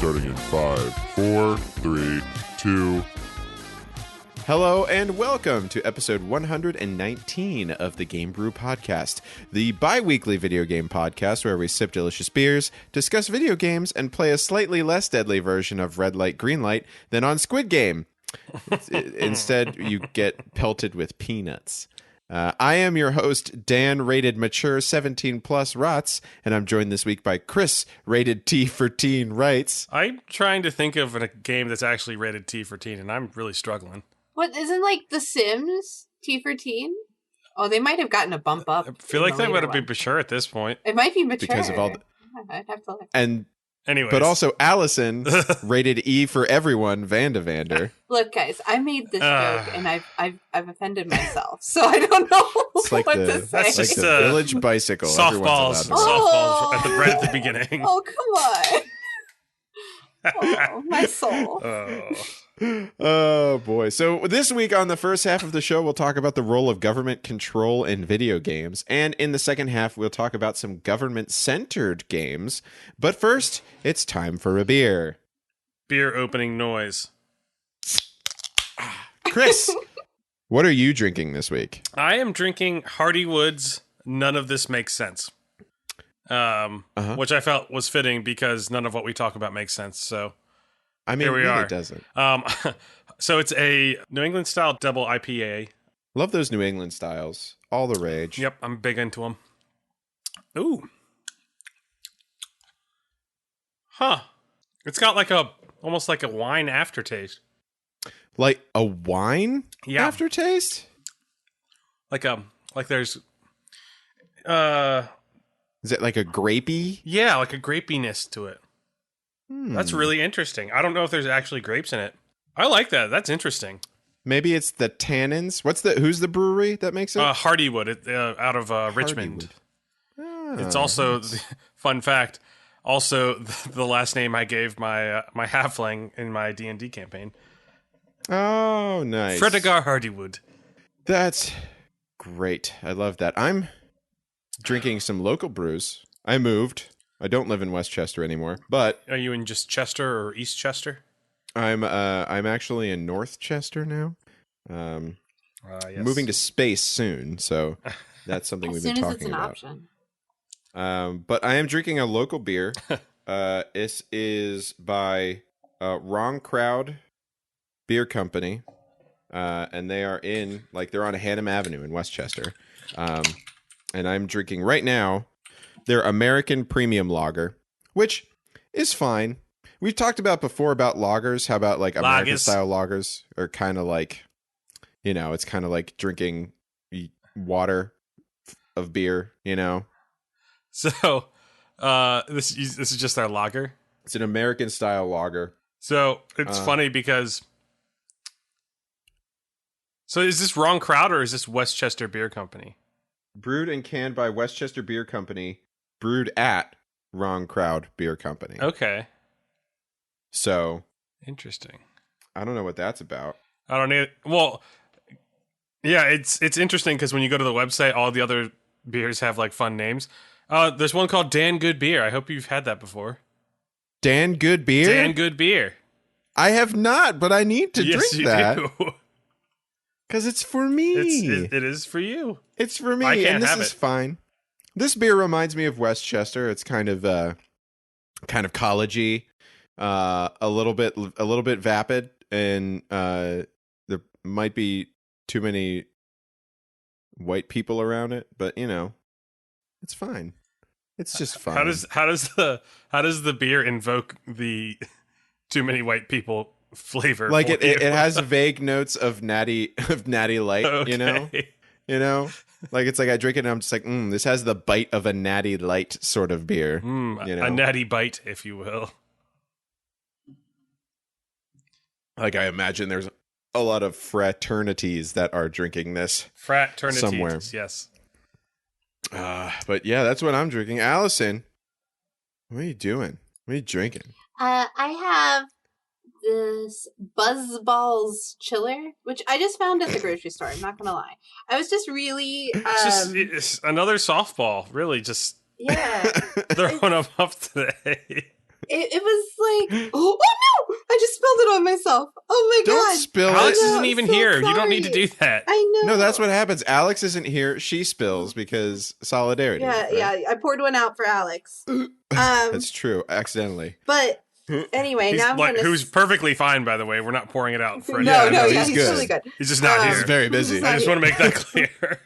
starting in 5, 4, 3, 2. Hello and welcome to episode 119 of the GameBrew Podcast, the bi-weekly video game podcast where we sip delicious beers, discuss video games, and play a slightly less deadly version of Red Light, Green Light than on Squid Game. Instead, you get pelted with peanuts. I am your host, Dan, rated mature 17 plus Rots, and I'm joined this week by Chris, rated T for teen Rights. I'm trying to think of a game that's actually rated T for teen, and I'm really struggling. What, isn't like The Sims T for teen? Oh, they might have gotten a bump up. I feel like that would be mature at this point. It might be mature. Because of all the... I'd have to look. And anyways. But also Allison, rated E for everyone, Vandavander. Look, guys, I made this joke and I've offended myself, so I don't know like what to say. That's like just the village bicycle. Softballs right at the beginning. Oh, come on. Oh, my soul. Oh boy. So this week on the first half of the show, we'll talk about the role of government control in video games. And in the second half, we'll talk about some government-centered games. But first, it's time for a beer. Beer opening noise. Chris, what are you drinking this week? I am drinking Hardywood's None of This Makes Sense. Which I felt was fitting because none of what we talk about makes sense. So I mean, here we really are. It doesn't. So it's a New England style double IPA. Love those New England styles. All the rage. Yep, I'm big into them. Ooh. Huh. It's got like almost like a wine aftertaste. Like a wine aftertaste? Like there's Is it like a grapey? Yeah, like a grapiness to it. That's really interesting. I don't know if there's actually grapes in it. I like that. That's interesting. Maybe it's the tannins. Who's the brewery that makes it? Hardywood, out of Richmond. It's also fun fact. Also, the last name I gave my halfling in my D&D campaign. Oh, nice. Fredegar Hardywood. That's great. I love that. I'm drinking some local brews. I moved. I don't live in Westchester anymore, but are you in just Chester or East Chester? I'm actually in North Chester now. Yes. Moving to space soon, so that's something we've been talking about. As soon as it's an option. But I am drinking a local beer. This is by Wrong Crowd Beer Company, and they are they're on Hannam Avenue in Westchester. And I'm drinking right now their American Premium Lager, which is fine. We've talked about before about lagers, how about like American style lagers are kind of like, it's kind of like drinking water of beer, So, this is just our lager. It's an American style lager. So it's funny because. So is this Wrong Crowd or is this Westchester Beer Company? Brewed and canned by Westchester Beer Company, brewed at Wrong Crowd Beer Company. Okay. So interesting. I don't know what that's about. I don't need. Well, yeah, it's interesting because when you go to the website, all the other beers have like fun names. There's one called Dan Good Beer. I hope you've had that before. Dan Good Beer? Dan Good Beer. I have not, but I need to drink that. Do. Because it's for me. It is for you. It's for me, I can't and this have is it. fine. This beer reminds me of Westchester. It's kind of collegey, a little bit vapid, and there might be too many white people around it, but it's fine. It's just fine. How does the beer invoke the too many white people flavor? Like it has vague notes of natty light, Okay. Like it's like I drink it and I'm just like, this has the bite of a natty light sort of beer. A natty bite, if you will. Like I imagine there's a lot of fraternities that are drinking this. Fraternities, somewhere. Yes. But yeah, that's what I'm drinking. Allison, what are you doing? What are you drinking? I have this Buzzballs chiller, which I just found at the grocery store. I'm not gonna lie. I was just really it's another softball, really. Just yeah, throwing them up today. it was like, oh no! I just spilled it on myself. Oh my god! Don't spill Alex it. isn't even so here. sorry. You don't need to do that. I know. No, that's what happens. Alex isn't here. She spills because solidarity. Yeah, right? yeah. I poured one out for Alex. That's true. Accidentally. But anyway, now I'm gonna... who's perfecally fine, by the way. We're not pouring it out for No, anyone. no, he's he's good. totally good. He's just not He's here. very busy. I just want to make that clear.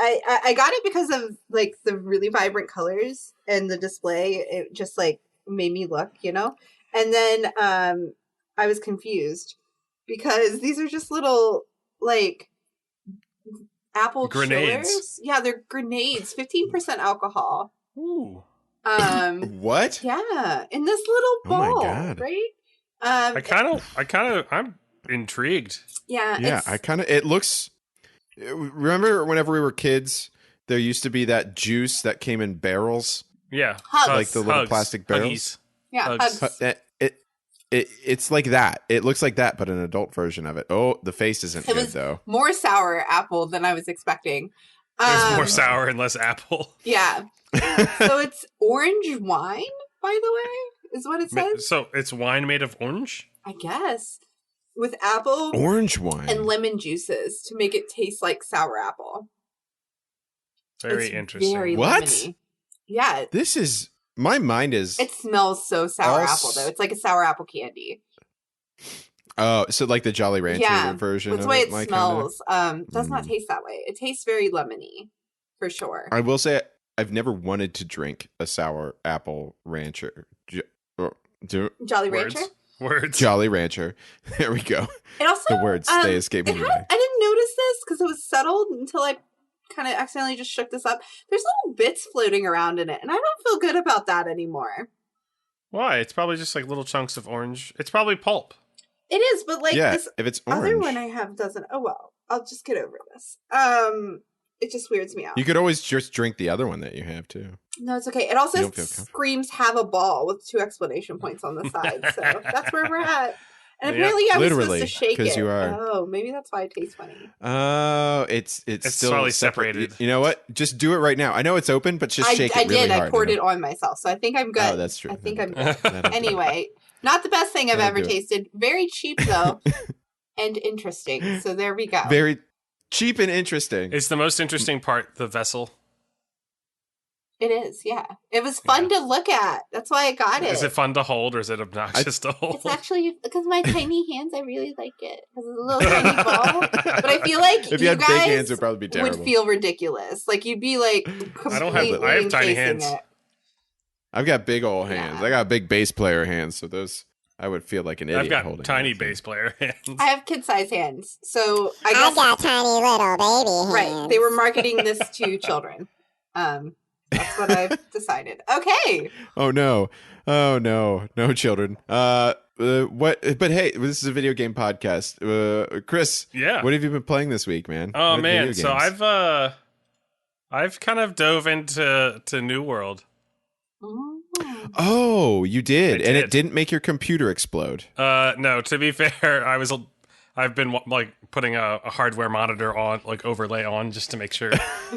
I got it because of like the really vibrant colors and the display. It just like made me look, you know. And then I was confused because these are just little like apple Grenades. chillers. Yeah, they're grenades. 15% alcohol. Ooh. What? Yeah, in this little Oh my ball, God. right? I'm intrigued. Yeah, Yeah, it looks. Remember whenever we were kids, there used to be that juice that came in barrels, Yeah. Hugs. like the little plastic barrels. Huggies. yeah, Hugs. hugs. It's like that. It looks like that, but an adult version of it. Oh, the face isn't It good was though. more sour apple than I was expecting. There's more sour and less apple. Yeah. So it's orange wine, by the way, is what it says. So it's wine made of orange? I guess. With apple Orange wine. and lemon juices to make it taste like sour apple. Very It's interesting. Very What? lemony. Yeah. This is my mind is. It smells so sour All apple, though. It's like a sour apple candy. Oh, so like the Jolly Rancher Yeah, version. That's of the way it like, smells. Does not Mm. taste that way. It tastes very lemony, for sure. I will say I've never wanted to drink a sour apple rancher. Jolly Words. Rancher? Words. Jolly Rancher. There we go. It also The words they escape me. I didn't notice this because it was settled until I kind of accidentally just shook this up. There's little bits floating around in it, and I don't feel good about that anymore. Why? It's probably just like little chunks of orange. It's probably pulp. It is, but like Yeah, this if it's orange, other one I have doesn't. Oh well, I'll just get over this. It just weirds me out. you could always just drink the other one that you have too. No, it's okay. It You also don't feel comfortable. screams "have a ball" with 2 exclamation points on the side. So that's where we're at. And Yep. apparently, I was Literally, supposed to shake 'cause it. you are. Oh, maybe that's why it tastes funny. Oh, it's still probably separate. separated. You know what? Just do it right now. I know it's open, but just shake I it really did. hard. I poured it on myself, so I think I'm good. Oh, that's true. I think I'm good. That'll do it. Anyway, not the best thing I've That'll ever do it. tasted. Very cheap though, and interesting. So there we go. Very cheap and interesting. It's the most interesting part, the vessel. It is, yeah. It was fun to look at. That's why I got it. Is it fun to hold or is it obnoxious to hold? It's actually because my tiny hands. I really like it because it's a little tiny ball. But I feel like if you had guys big hands, it'd probably be terrible. would feel ridiculous. Like you'd be like completely I have tiny encasing hands. it. I've got big old hands. Yeah. I got big bass player hands, so those I would feel like an idiot I've got holding. tiny those. bass player hands. I have kid-sized hands, so I guess I've got tiny little baby hands. right. They were marketing this to children. That's what I've decided. Okay. Oh no! Oh no! No children. What? But hey, this is a video game podcast. Chris, Yeah. what have you been playing this week, man? Oh What man, video so games? I've kind of dove into New World. Mm. Oh, you did, I and did. it didn't make your computer explode. No, to be fair, I've been like putting a hardware monitor on, like overlay on, just to make sure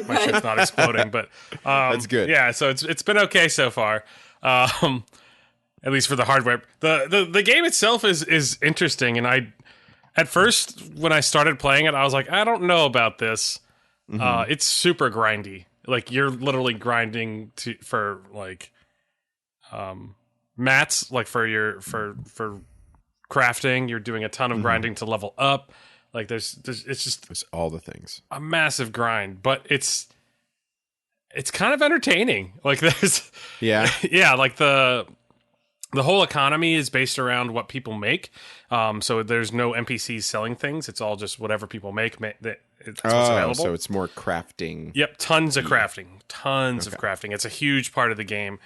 my shit's not exploding. But That's good. Yeah, so it's been okay so far. At least for the hardware. The game itself is interesting, and I at first when I started playing it, I was like, I don't know about this. It's super grindy. Like you're literally grinding for like mats, like for crafting. You're doing a ton of grinding to level up. Like there's it's just It's all the things. a massive grind, but it's kind of entertaining. Like there's Yeah. yeah, like the whole economy is based around what people make. So there's no NPCs selling things. It's all just whatever people make. That's what's available. So it's more crafting. Yep, tons of crafting. Tons of crafting. It's a huge part of the game.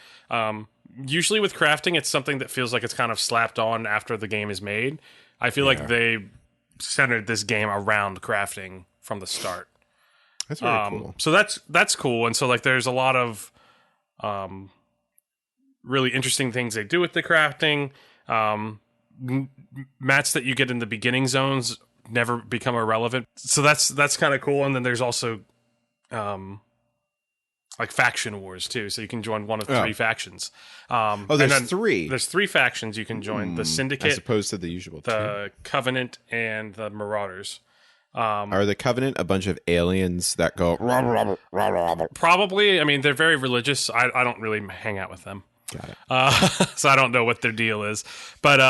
Usually with crafting, it's something that feels like it's kind of slapped on after the game is made. I feel like they centered this game around crafting from the start. That's very cool. So that's cool. And so like there's a lot of really interesting things they do with the crafting. Mats that you get in the beginning zones never become irrelevant. So that's kind of cool. And then there's also like faction wars too, so you can join one of three factions. There's three. There's three factions you can join: the Syndicate, as opposed to the usual the Covenant, and the Marauders. Are the Covenant a bunch of aliens that go? Probably. I mean, they're very religious. I don't really hang out with them. Got it. So I don't know what their deal is, but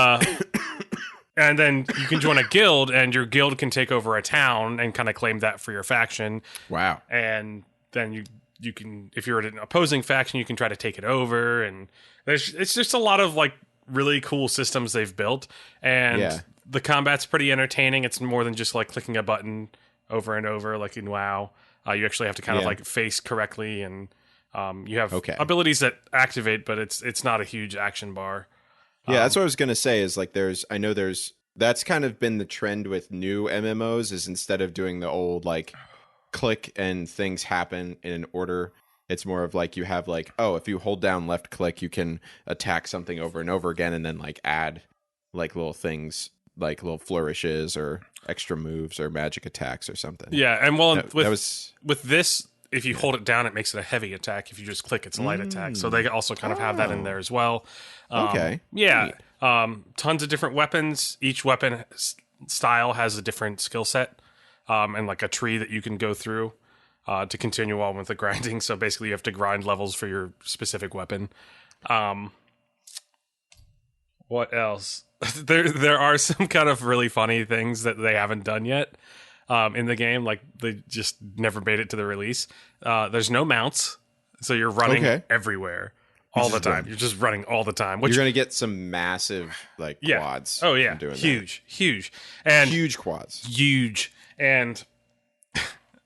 and then you can join a guild, and your guild can take over a town and kind of claim that for your faction. Wow. And then you can, if you're an opposing faction, you can try to take it over, and it's just a lot of like really cool systems they've built, and the combat's pretty entertaining. It's more than just like clicking a button over and over like in WoW. You actually have to kind of like face correctly, and you have abilities that activate, but it's not a huge action bar. Yeah, that's what I was gonna say. Is like that's kind of been the trend with new MMOs. Is instead of doing the old like click and things happen in an order, it's more of like you have like, if you hold down left click, you can attack something over and over again, and then like add like little things, like little flourishes or extra moves or magic attacks or something. Yeah, and with this, if you hold it down, it makes it a heavy attack. If you just click, it's a light attack. So they also kind of have that in there as well. Yeah. Tons of different weapons. Each weapon style has a different skill set, and like a tree that you can go through to continue on with the grinding. So basically you have to grind levels for your specific weapon. What else? There are some kind of really funny things that they haven't done yet in the game. Like they just never made it to the release. There's no mounts, so you're running everywhere all the time. You're just running all the time. You're going to get some massive like quads. Oh yeah, from doing huge, and huge quads, huge, and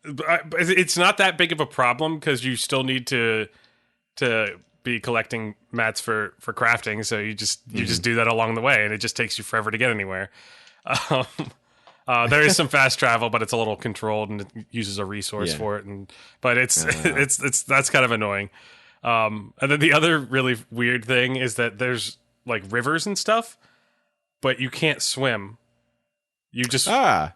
it's not that big of a problem because you still need to be collecting mats for crafting, so you just do that along the way, and it just takes you forever to get anywhere. There is some fast travel, but it's a little controlled, and it uses a resource for it, but it's that's kind of annoying. And then the other really weird thing is that there's like rivers and stuff, but you can't swim. You just but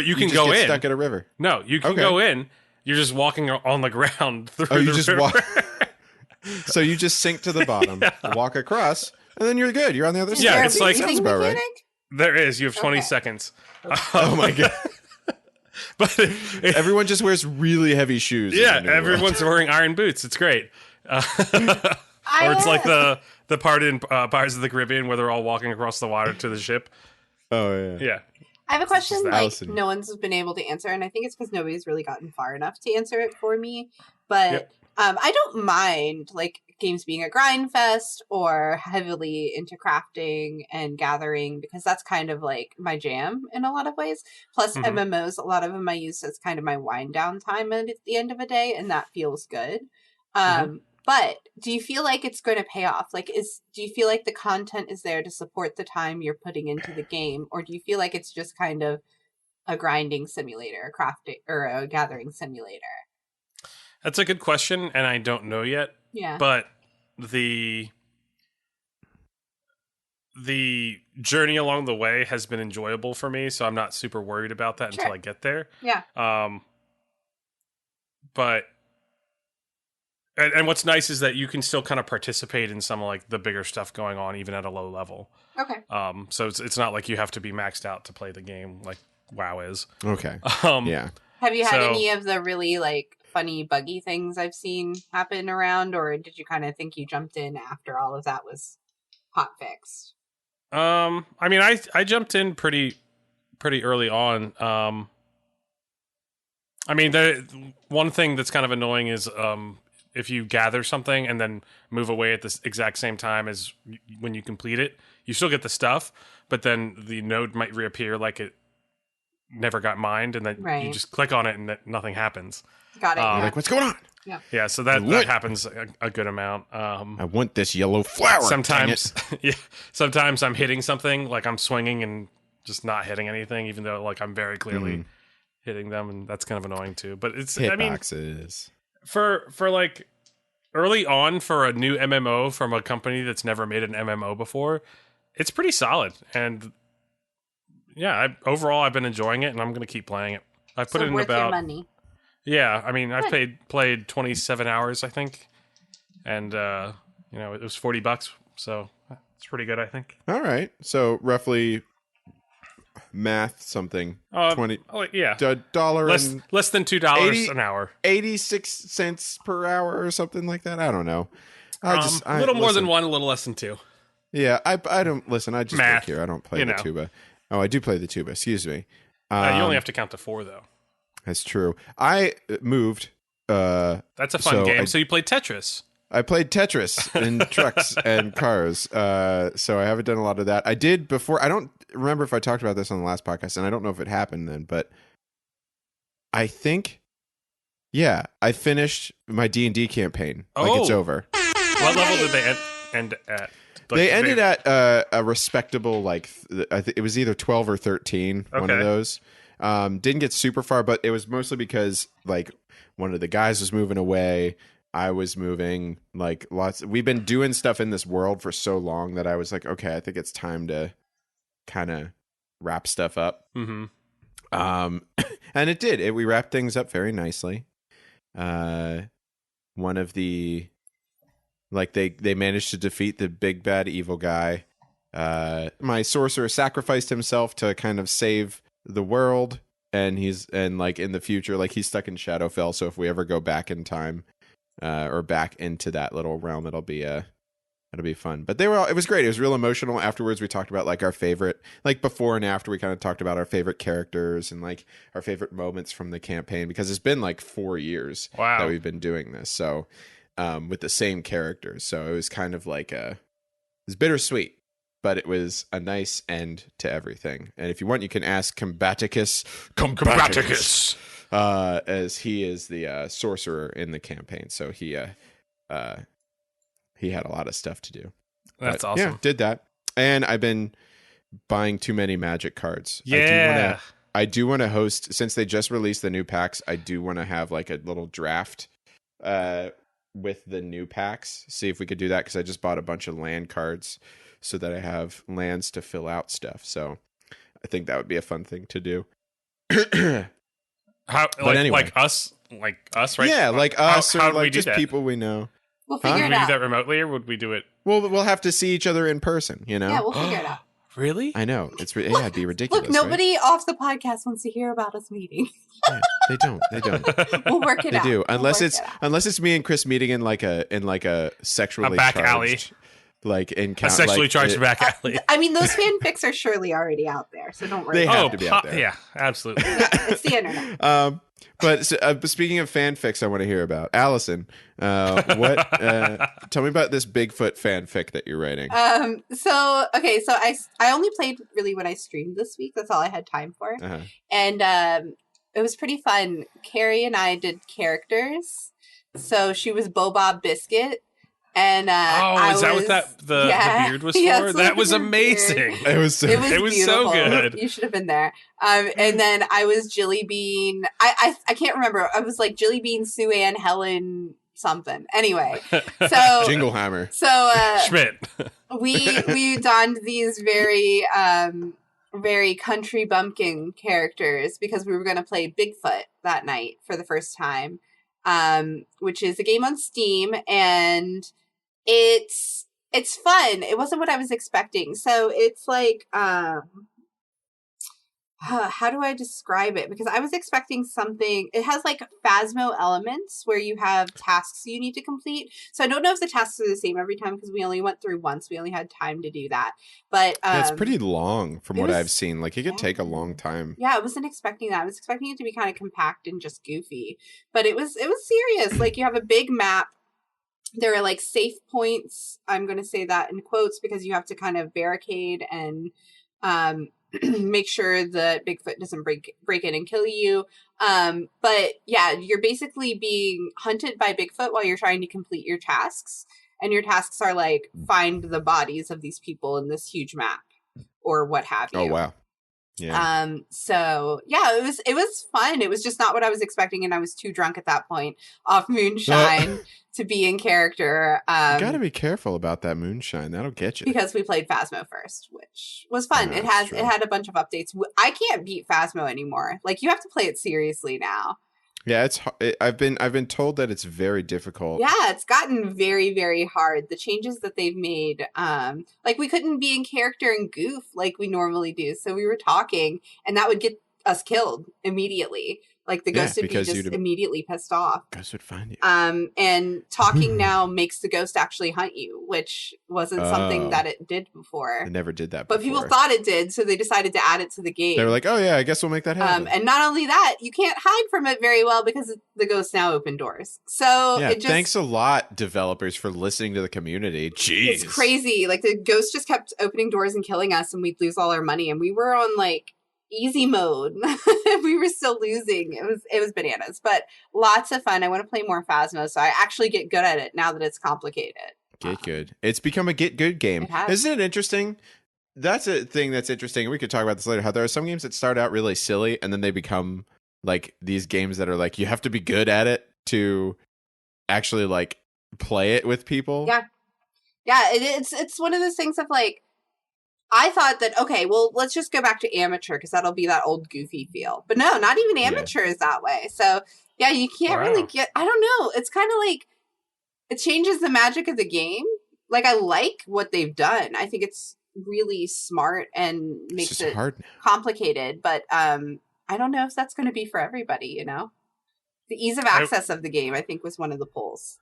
you can go in. Stuck at a river. No, you can go in. You're just walking on the ground through the river. So you just sink to the bottom, walk across, and then you're good. You're on the other side. Yeah, it's like sounds about right. There is. You have 20 seconds. Oh my god! But everyone just wears really heavy shoes. Yeah, everyone's wearing iron boots. It's great. Or it's like the part in Pirates of the Caribbean where they're all walking across the water to the ship. Oh yeah. Yeah. I have a question Allison. no one's been able to answer, and I think it's because nobody's really gotten far enough to answer it for me. But I don't mind like games being a grind fest or heavily into crafting and gathering, because that's kind of like my jam in a lot of ways. Plus MMOs, a lot of them I use as kind of my wind down time at the end of a day, and that feels good. But do you feel like it's going to pay off? Like, do you feel like the content is there to support the time you're putting into the game, or do you feel like it's just kind of a grinding simulator, a crafting or a gathering simulator? That's a good question, and I don't know yet. Yeah. But the journey along the way has been enjoyable for me, so I'm not super worried about that until I get there. Yeah. But and what's nice is that you can still kind of participate in some of like the bigger stuff going on even at a low level. Okay. So it's not like you have to be maxed out to play the game like WoW is. Okay. Yeah. Have you had any of the really like funny buggy things I've seen happen around, or did you kind of think you jumped in after all of that was hot fixed? I mean, I jumped in pretty early on. I mean, the one thing that's kind of annoying is if you gather something and then move away at the exact same time as when you complete it, you still get the stuff, but then the node might reappear like it never got mined, and then you just click on it and nothing happens. Got it. Like, what's going on? Yeah, so that happens a good amount. I want this yellow flower. Sometimes, sometimes I'm hitting something, like I'm swinging and just not hitting anything, even though like I'm very clearly hitting them, and that's kind of annoying too. But it's hitboxes. For like early on for a new MMO from a company that's never made an MMO before, it's pretty solid. And yeah, overall I've been enjoying it, and I'm going to keep playing it. I put it in worth about your money. Yeah, I mean, I've played 27 hours, I think, and it was $40, so it's pretty good, I think. All right, so roughly math something 20. Oh yeah, dollar less than $2 an hour, 86 cents per hour or something like that. I don't know. A little more than one, a little less than two. Yeah, I don't listen. I just Math, work here. I don't play the tuba. Oh, I do play the tuba. Excuse me. You only have to count to 4 though. That's true. I moved. That's a fun game. So you played Tetris. I played Tetris in trucks and cars. So I haven't done a lot of that. I did before. I don't remember if I talked about this on the last podcast, and I don't know if it happened then, but I think, yeah, I finished my D&D campaign. Like, it's over. What level did they end at? Like, they ended at a respectable, like, it was either 12 or 13, one of those. Didn't get super far, but it was mostly because, like, one of the guys was moving away. I was moving, like, we've been doing stuff in this world for so long that I was like, okay, I think it's time to kind of wrap stuff up. Mm-hmm. And it did. We wrapped things up very nicely. One of the, like, they managed to defeat the big bad evil guy. My sorcerer sacrificed himself to kind of save the world, and like in the future, like, he's stuck in Shadowfell. So if we ever go back in time, or back into that little realm, it'll be fun. But it was great. It was real emotional. Afterwards, we talked about, like, our favorite, like, before and after, we kind of talked about our favorite characters and, like, our favorite moments from the campaign, because it's been like 4 years that we've been doing this. So, with the same characters. So it was kind of like it was bittersweet, but it was a nice end to everything. And if you want, you can ask Combaticus, as he is the sorcerer in the campaign. So he had a lot of stuff to do. That's awesome. Yeah, did that. And I've been buying too many Magic cards. Yeah. I do want to host, since they just released the new packs, I do want to have, like, a little draft with the new packs. See if we could do that, because I just bought a bunch of land cards so that I have lands to fill out stuff. So I think that would be a fun thing to do. Like us, right? Yeah, like us, how or like just people we know. We'll figure Would it we out. do that remotely, or would we do it? Well, we'll have to see each other in person, you know? Yeah, we'll figure it out. Really? I know. It'd be ridiculous. Look, nobody off the podcast wants to hear about us meeting. Yeah, they don't. We'll work it out. They do. Unless it's me and Chris meeting in like a sexually back charged alley. Like A sexually charged back alley. I mean, those fanfics are surely already out there, so don't worry. They have to be out there. Yeah, absolutely. Yeah, it's the internet. But speaking of fanfics, I want to hear about Allison. Tell me about this Bigfoot fanfic that you're writing. So I only played really when I streamed this week. That's all I had time for, and it was pretty fun. Carrie and I did characters. So she was Bob Biscuit. And is that what the beard was for? Yeah, that was amazing. It was so good. You should have been there. And then I was Jilly Bean. I can't remember. I was like Jilly Bean, Sue Ann, Helen, something. Anyway, so Jinglehammer. So Schmidt. we donned these very very country bumpkin characters because we were going to play Bigfoot that night for the first time, which is a game on Steam, and it's fun. It wasn't what I was expecting. So it's like, how do I describe it? Because I was expecting something. It has like Phasmo elements where you have tasks you need to complete. So I don't know if the tasks are the same every time because we only went through once. We only had time to do that. But it's pretty long from what I've seen. Like, it could take a long time. Yeah, I wasn't expecting that. I was expecting it to be kind of compact and just goofy. But it was serious. Like, you have a big map. There are like safe points. I'm going to say that in quotes because you have to kind of barricade and make sure that Bigfoot doesn't break in and kill you. But yeah, you're basically being hunted by Bigfoot while you're trying to complete your tasks. And your tasks are like find the bodies of these people in this huge map or what have you. Oh, wow. Yeah. So yeah, it was fun. It was just not what I was expecting, and I was too drunk at that point off moonshine to be in character. You gotta be careful about that moonshine. That'll get you. Because we played Phasmo first, which was fun. It had a bunch of updates. I can't beat Phasmo anymore. Like, you have to play it seriously now. Yeah, I've been told that it's very difficult. Yeah, it's gotten very, very hard. The changes that they've made, like we couldn't be in character and goof like we normally do. So we were talking, and that would get us killed immediately. Like the ghost would be just immediately pissed off. Ghost would find you. And talking now makes the ghost actually hunt you, which wasn't something that it did before. It never did that before. But people thought it did, so they decided to add it to the game. They were like, oh yeah, I guess we'll make that happen. And not only that, you can't hide from it very well because the ghosts now open doors. So yeah, thanks a lot, developers, for listening to the community. Jeez. It's crazy. Like the ghost just kept opening doors and killing us, and we'd lose all our money. And we were on like easy mode. We were still losing. It was bananas, but lots of fun. I want to play more Phasma, so I actually get good at it now that it's complicated. Get good. It's become a get good game. Isn't it interesting? That's a thing that's interesting. We could talk about this later. How there are some games that start out really silly and then they become like these games that are like you have to be good at it to actually like play it with people. Yeah. It's one of those things of like, I thought that, okay, well, let's just go back to amateur because that'll be that old goofy feel. But no, not even amateur is that way. So, yeah, you can't really get, I don't know. It's kind of like, it changes the magic of the game. Like, I like what they've done. I think it's really smart and makes it hard complicated. But I don't know if that's going to be for everybody, you know? The ease of access of the game, I think, was one of the pulls.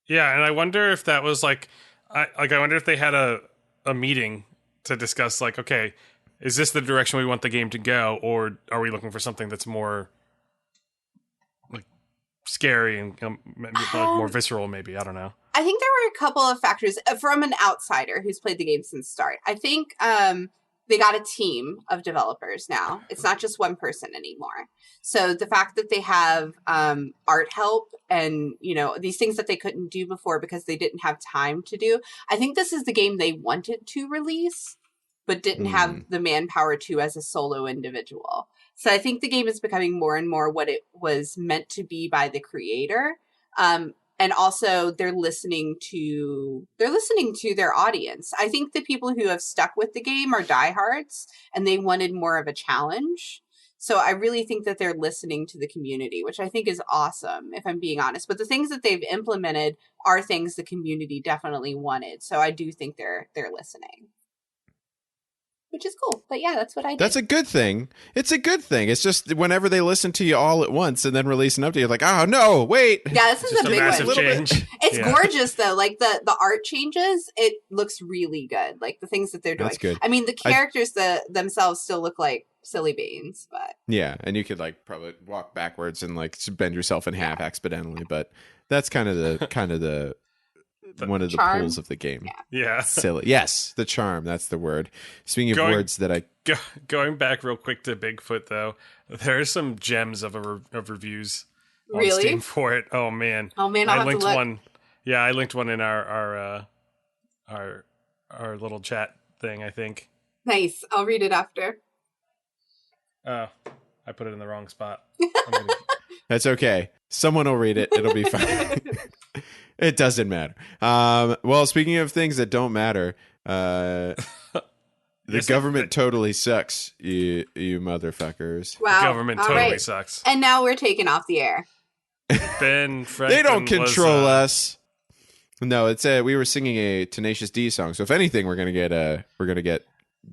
Yeah, and I wonder if that was like, I wonder if they had a meeting to discuss like, okay, is this the direction we want the game to go, or are we looking for something that's more like scary and more visceral? Maybe, I don't know. I think there were a couple of factors from an outsider who's played the game since start. I think they got a team of developers now. It's not just one person anymore. So the fact that they have art help and, you know, these things that they couldn't do before because they didn't have time to do. I think this is the game they wanted to release, but didn't have the manpower to as a solo individual. So I think the game is becoming more and more what it was meant to be by the creator. And also they're listening to their audience. I think the people who have stuck with the game are diehards and they wanted more of a challenge. So I really think that they're listening to the community, which I think is awesome, if I'm being honest. But the things that they've implemented are things the community definitely wanted. So I do think they're listening. Which is cool. But yeah, that's what I did. That's a good thing. It's a good thing. It's just whenever they listen to you all at once and then release an update, you're like, oh, no, wait. Yeah, this is a big massive one. change. It's gorgeous, though. Like, the art changes, it looks really good. Like, the things that they're doing. That's good. I mean, the characters themselves still look like silly beans, but... Yeah, and you could, like, probably walk backwards and, like, bend yourself in half accidentally, but that's kind of the one of the pulls of the game. Yeah. Silly. Yes, the charm. That's the word. Speaking of words that I... Going back real quick to Bigfoot, though, there are some gems of reviews on really? Steam for it. Oh, man. I'll I have linked to look. one. Yeah, I linked one in our little chat thing, I think. Nice. I'll read it after. I put it in the wrong spot. That's okay. Someone will read it. It'll be fine. It doesn't matter. Well, speaking of things that don't matter, the government totally sucks, you motherfuckers. Wow. The government totally sucks. And now we're taken off the air. Ben Franklin they don't control us. No, it's we were singing a Tenacious D song. So if anything, we're gonna get a you weren't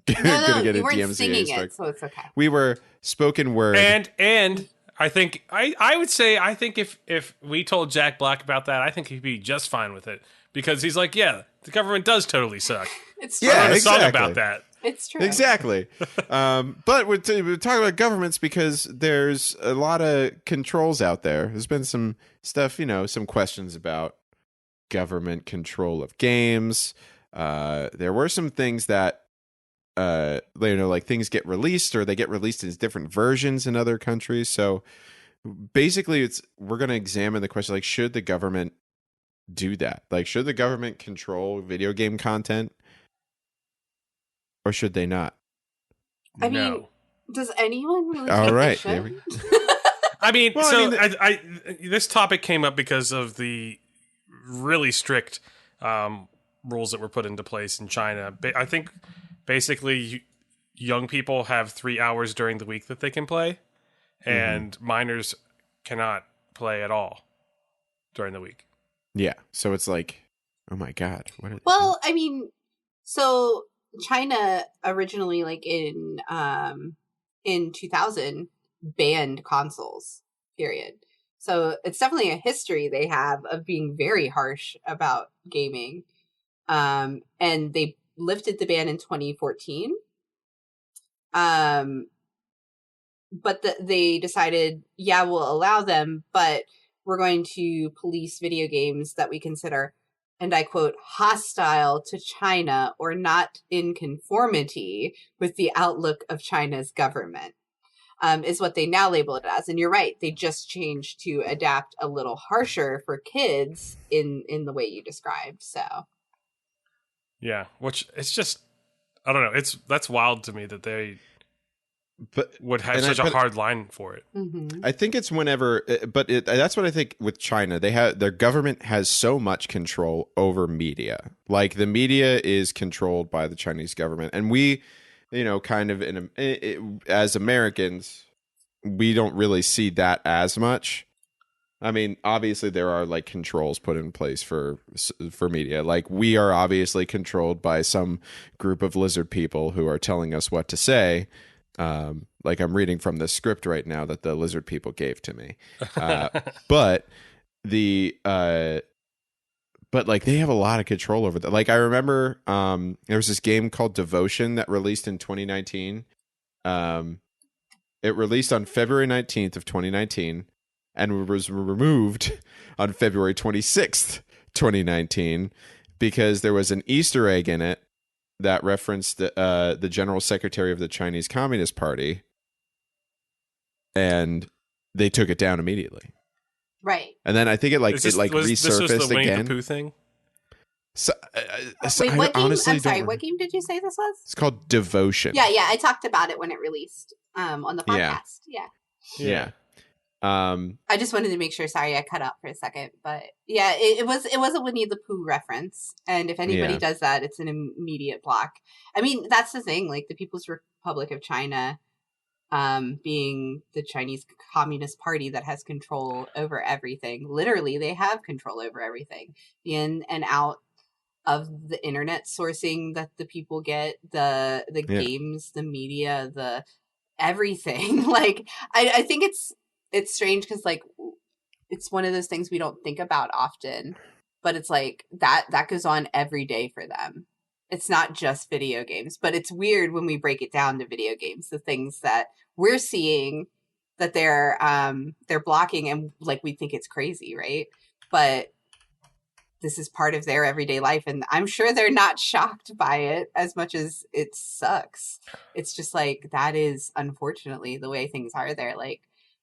DMCA singing strike. it, so it's okay. We were spoken word, and I think I would say I think if we told Jack Black about that, I think he'd be just fine with it because he's like, yeah, the government does totally suck. It's true. I wrote a song about that. It's true. Exactly. But we're talking about governments because there's a lot of controls out there. There's been some stuff, some questions about government control of games. There were some things that, like things get released or they get released as different versions in other countries. So basically we're going to examine the question, like, should the government do that? Like, should the government control video game content? Or should they not? I mean, does anyone really All think right. they should? I mean, this topic came up because of the really strict rules that were put into place in China. I think basically young people have 3 hours during the week that they can play, and minors cannot play at all during the week. Yeah. So it's like, oh my God. Well, I mean, so China originally, like in 2000, banned consoles. Period. So it's definitely a history they have of being very harsh about gaming. And they lifted the ban in 2014. But they decided, yeah, we'll allow them, but we're going to police video games that we consider, and I quote, hostile to China or not in conformity with the outlook of China's government, is what they now label it as. And you're right, they just changed to adapt a little harsher for kids in the way you described. So, yeah, which it's just, I don't know. That's wild to me that they would have such a hard line for it. Mm-hmm. I think it's whenever, that's what I think with China. Their government has so much control over media. Like the media is controlled by the Chinese government, and we, kind of as Americans, we don't really see that as much. I mean, obviously there are like controls put in place for media. Like we are obviously controlled by some group of lizard people who are telling us what to say. Like I'm reading from the script right now that the lizard people gave to me. But like they have a lot of control over that. Like I remember there was this game called Devotion that released in 2019. It released on February 19th of 2019 and was removed on February 26th, 2019 because there was an Easter egg in it that referenced the general secretary of the Chinese Communist Party, and they took it down immediately. Right. And then I think it resurfaced this was the Winnie again. the Pooh thing? So, wait, what game? I'm sorry, what game did you say this was? It's called Devotion. Yeah, I talked about it when it released on the podcast. Yeah. I just wanted to make sure. Sorry, I cut out for a second, but yeah, it was a Winnie the Pooh reference, and if anybody does that, it's an immediate block. I mean, that's the thing. Like the People's Republic of China, being the Chinese Communist Party that has control over everything. Literally, they have control over everything, the in and out of the internet sourcing that the people get, the games, the media, the everything. Like I think it's strange because like it's one of those things we don't think about often, but it's like that goes on every day for them. It's not just video games, but it's weird when we break it down to video games, the things that we're seeing that they're blocking, and like we think it's crazy, right? But this is part of their everyday life, and I'm sure they're not shocked by it as much as it sucks. It's just like that is unfortunately the way things are there. Like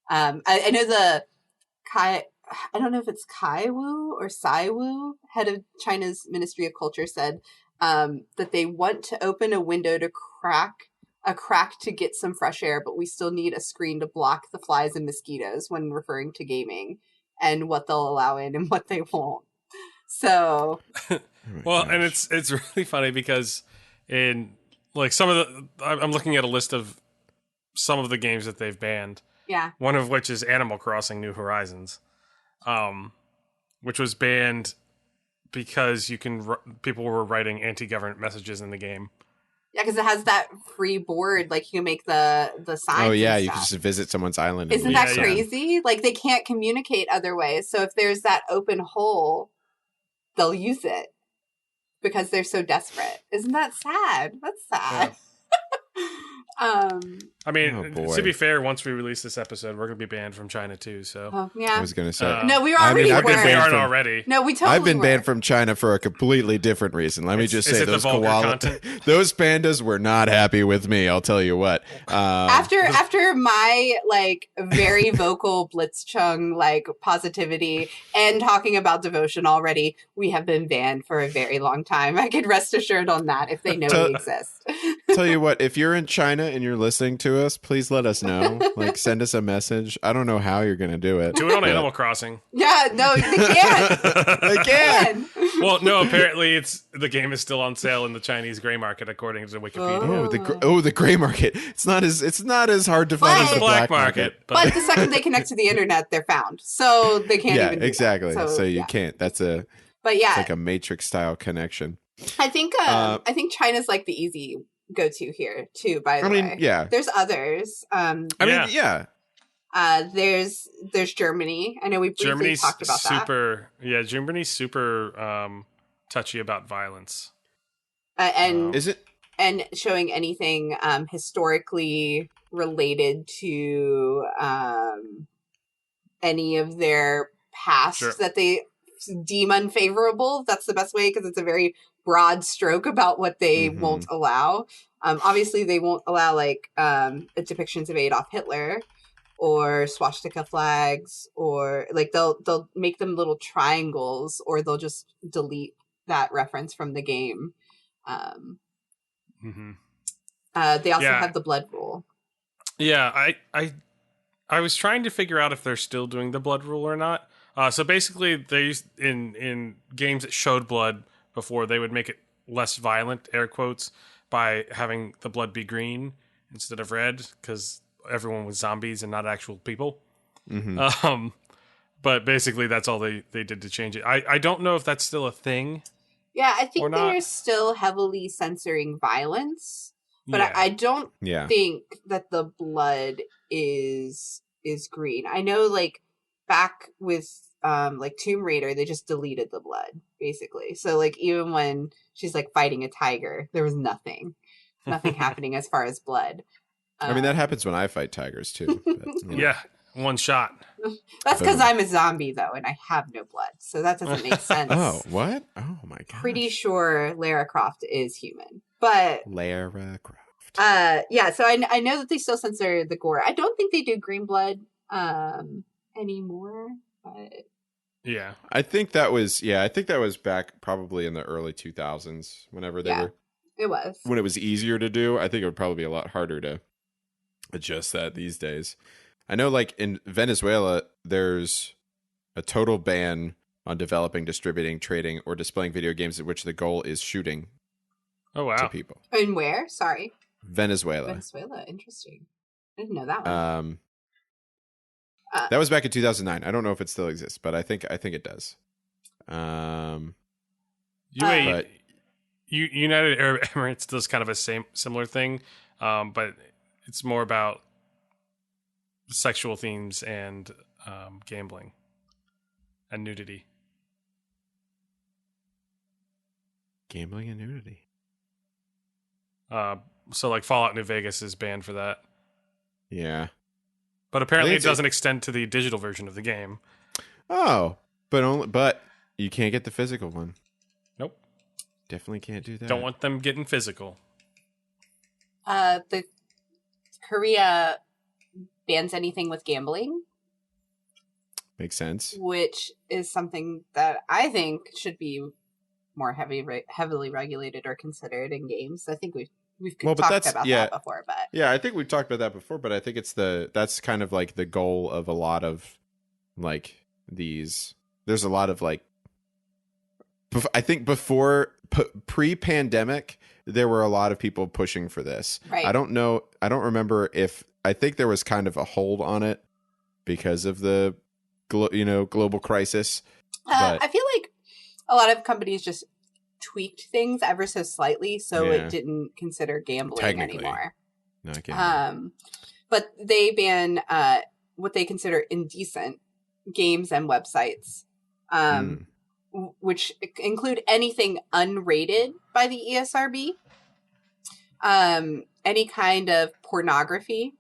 I know I don't know if it's Kai Wu or Sai Wu, head of China's Ministry of Culture, said that they want to open a window to crack to get some fresh air, but we still need a screen to block the flies and mosquitoes when referring to gaming and what they'll allow in and what they won't. So, well, and it's really funny because in like I'm looking at a list of some of the games that they've banned. Yeah. One of which is Animal Crossing New Horizons, which was banned because people were writing anti-government messages in the game. Yeah, because it has that free board, like you can make the signs. Oh yeah, and you can just visit someone's island. Isn't that crazy? Like they can't communicate other ways. So if there's that open hole, they'll use it because they're so desperate. Isn't that sad? That's sad. Yeah. I mean, to be fair, once we release this episode, we're going to be banned from China too. So yeah, I was going to say no, we already were. We aren't already. No, we totally. I've been were. banned from China for a completely different reason. Let me just say those those pandas were not happy with me. I'll tell you what. After my like very vocal Blitzchung like positivity and talking about devotion already, we have been banned for a very long time. I could rest assured on that if they know we exist. Tell you what, if you're in China and you're listening to us, please let us know. Like, send us a message. I don't know how you're going to do it. Do it on but- Animal Crossing. Yeah, no, they can't. They can. Well, no, apparently the game is still on sale in the Chinese gray market, according to Wikipedia. The gray market. It's not as hard to find as It's the the black market. But the second they connect to the internet, they're found. So they can't Yeah, even do exactly. that. So you yeah. can't. But yeah, it's like a Matrix style connection. I think China's like the easy go-to here too. By the way, yeah. There's others. Yeah. There's Germany. I know we briefly talked about that. Yeah, Germany's super touchy about violence. And is it? And showing anything historically related to any of their past that they deem unfavorable. That's the best way, because it's a very broad stroke about what they won't allow. Obviously, they won't allow depictions of Adolf Hitler or swastika flags, or like they'll make them little triangles, or they'll just delete that reference from the game. They also have the blood rule. Yeah, I was trying to figure out if they're still doing the blood rule or not. So basically, they used in games that showed blood before, they would make it less violent, air quotes, by having the blood be green instead of red, because everyone was zombies and not actual people. But basically, that's all they did to change it. I don't know if that's still a thing. Yeah, I think they're still heavily censoring violence, but I don't think that the blood is green. I know, like, back with Tomb Raider, they just deleted the blood, basically. So, like, even when she's like fighting a tiger, there was nothing happening as far as blood. That happens when I fight tigers too. But, Yeah, one shot. That's because I'm a zombie, though, and I have no blood, so that doesn't make sense. Oh, what? Oh my god! Pretty sure Lara Croft is human, but Lara Croft. Yeah. So I know that they still censor the gore. I don't think they do green blood anymore. But yeah, I think that was back probably in the early 2000s. Whenever they were, it was when it was easier to do. I think it would probably be a lot harder to adjust that these days. I know, like, in Venezuela, there's a total ban on developing, distributing, trading, or displaying video games in which the goal is shooting to people. And where? Sorry. Venezuela. Interesting. I didn't know that one. That was back in 2009. I don't know if it still exists, but I think it does. United Arab Emirates does kind of a similar thing, but it's more about sexual themes and gambling and nudity. Gambling and nudity. So, like, Fallout New Vegas is banned for that. Yeah. But apparently it doesn't extend to the digital version of the game. Oh, but you can't get the physical one. Nope. Definitely can't do that. Don't want them getting physical. The Korea bans anything with gambling. Makes sense. Which is something that I think should be more heavily regulated or considered in games. I think we've talked about that before, but yeah, I think we've talked about that before, but I think that's kind of like the goal of a lot of like these. There's a lot of like, I think before pre-pandemic, there were a lot of people pushing for this. Right. I don't remember if, I think there was kind of a hold on it because of the global crisis. I feel like a lot of companies just tweaked things ever so slightly, so it didn't consider gambling anymore. Not gambling. But they ban what they consider indecent games and websites, which include anything unrated by the ESRB, any kind of pornography,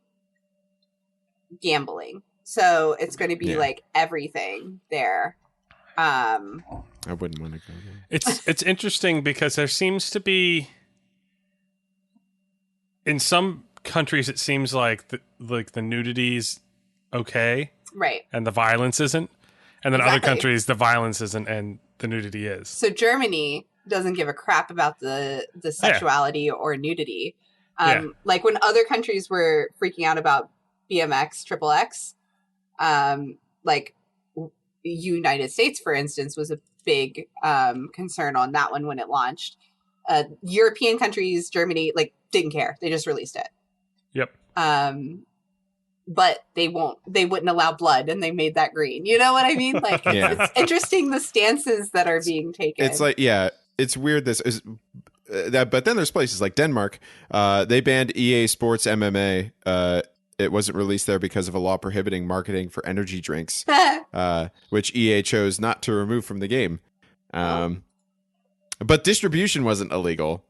gambling. So it's going to be like everything there. I wouldn't want to go there. It's interesting because there seems to be, in some countries, it seems like the nudity's okay, right, and the violence isn't, and then other countries the violence isn't and the nudity is. So Germany doesn't give a crap about the sexuality or nudity, Like when other countries were freaking out about BMX, Triple X, like United States, for instance, was a big concern on that one when it launched. European countries, Germany, like didn't care. They just released it. Yep. But they wouldn't allow blood, and they made that green. You know what I mean? Like, it's interesting the stances that are being taken. It's like, it's weird. This is but then there's places like Denmark. They banned EA Sports MMA. It wasn't released there because of a law prohibiting marketing for energy drinks, which EA chose not to remove from the game. But distribution wasn't illegal,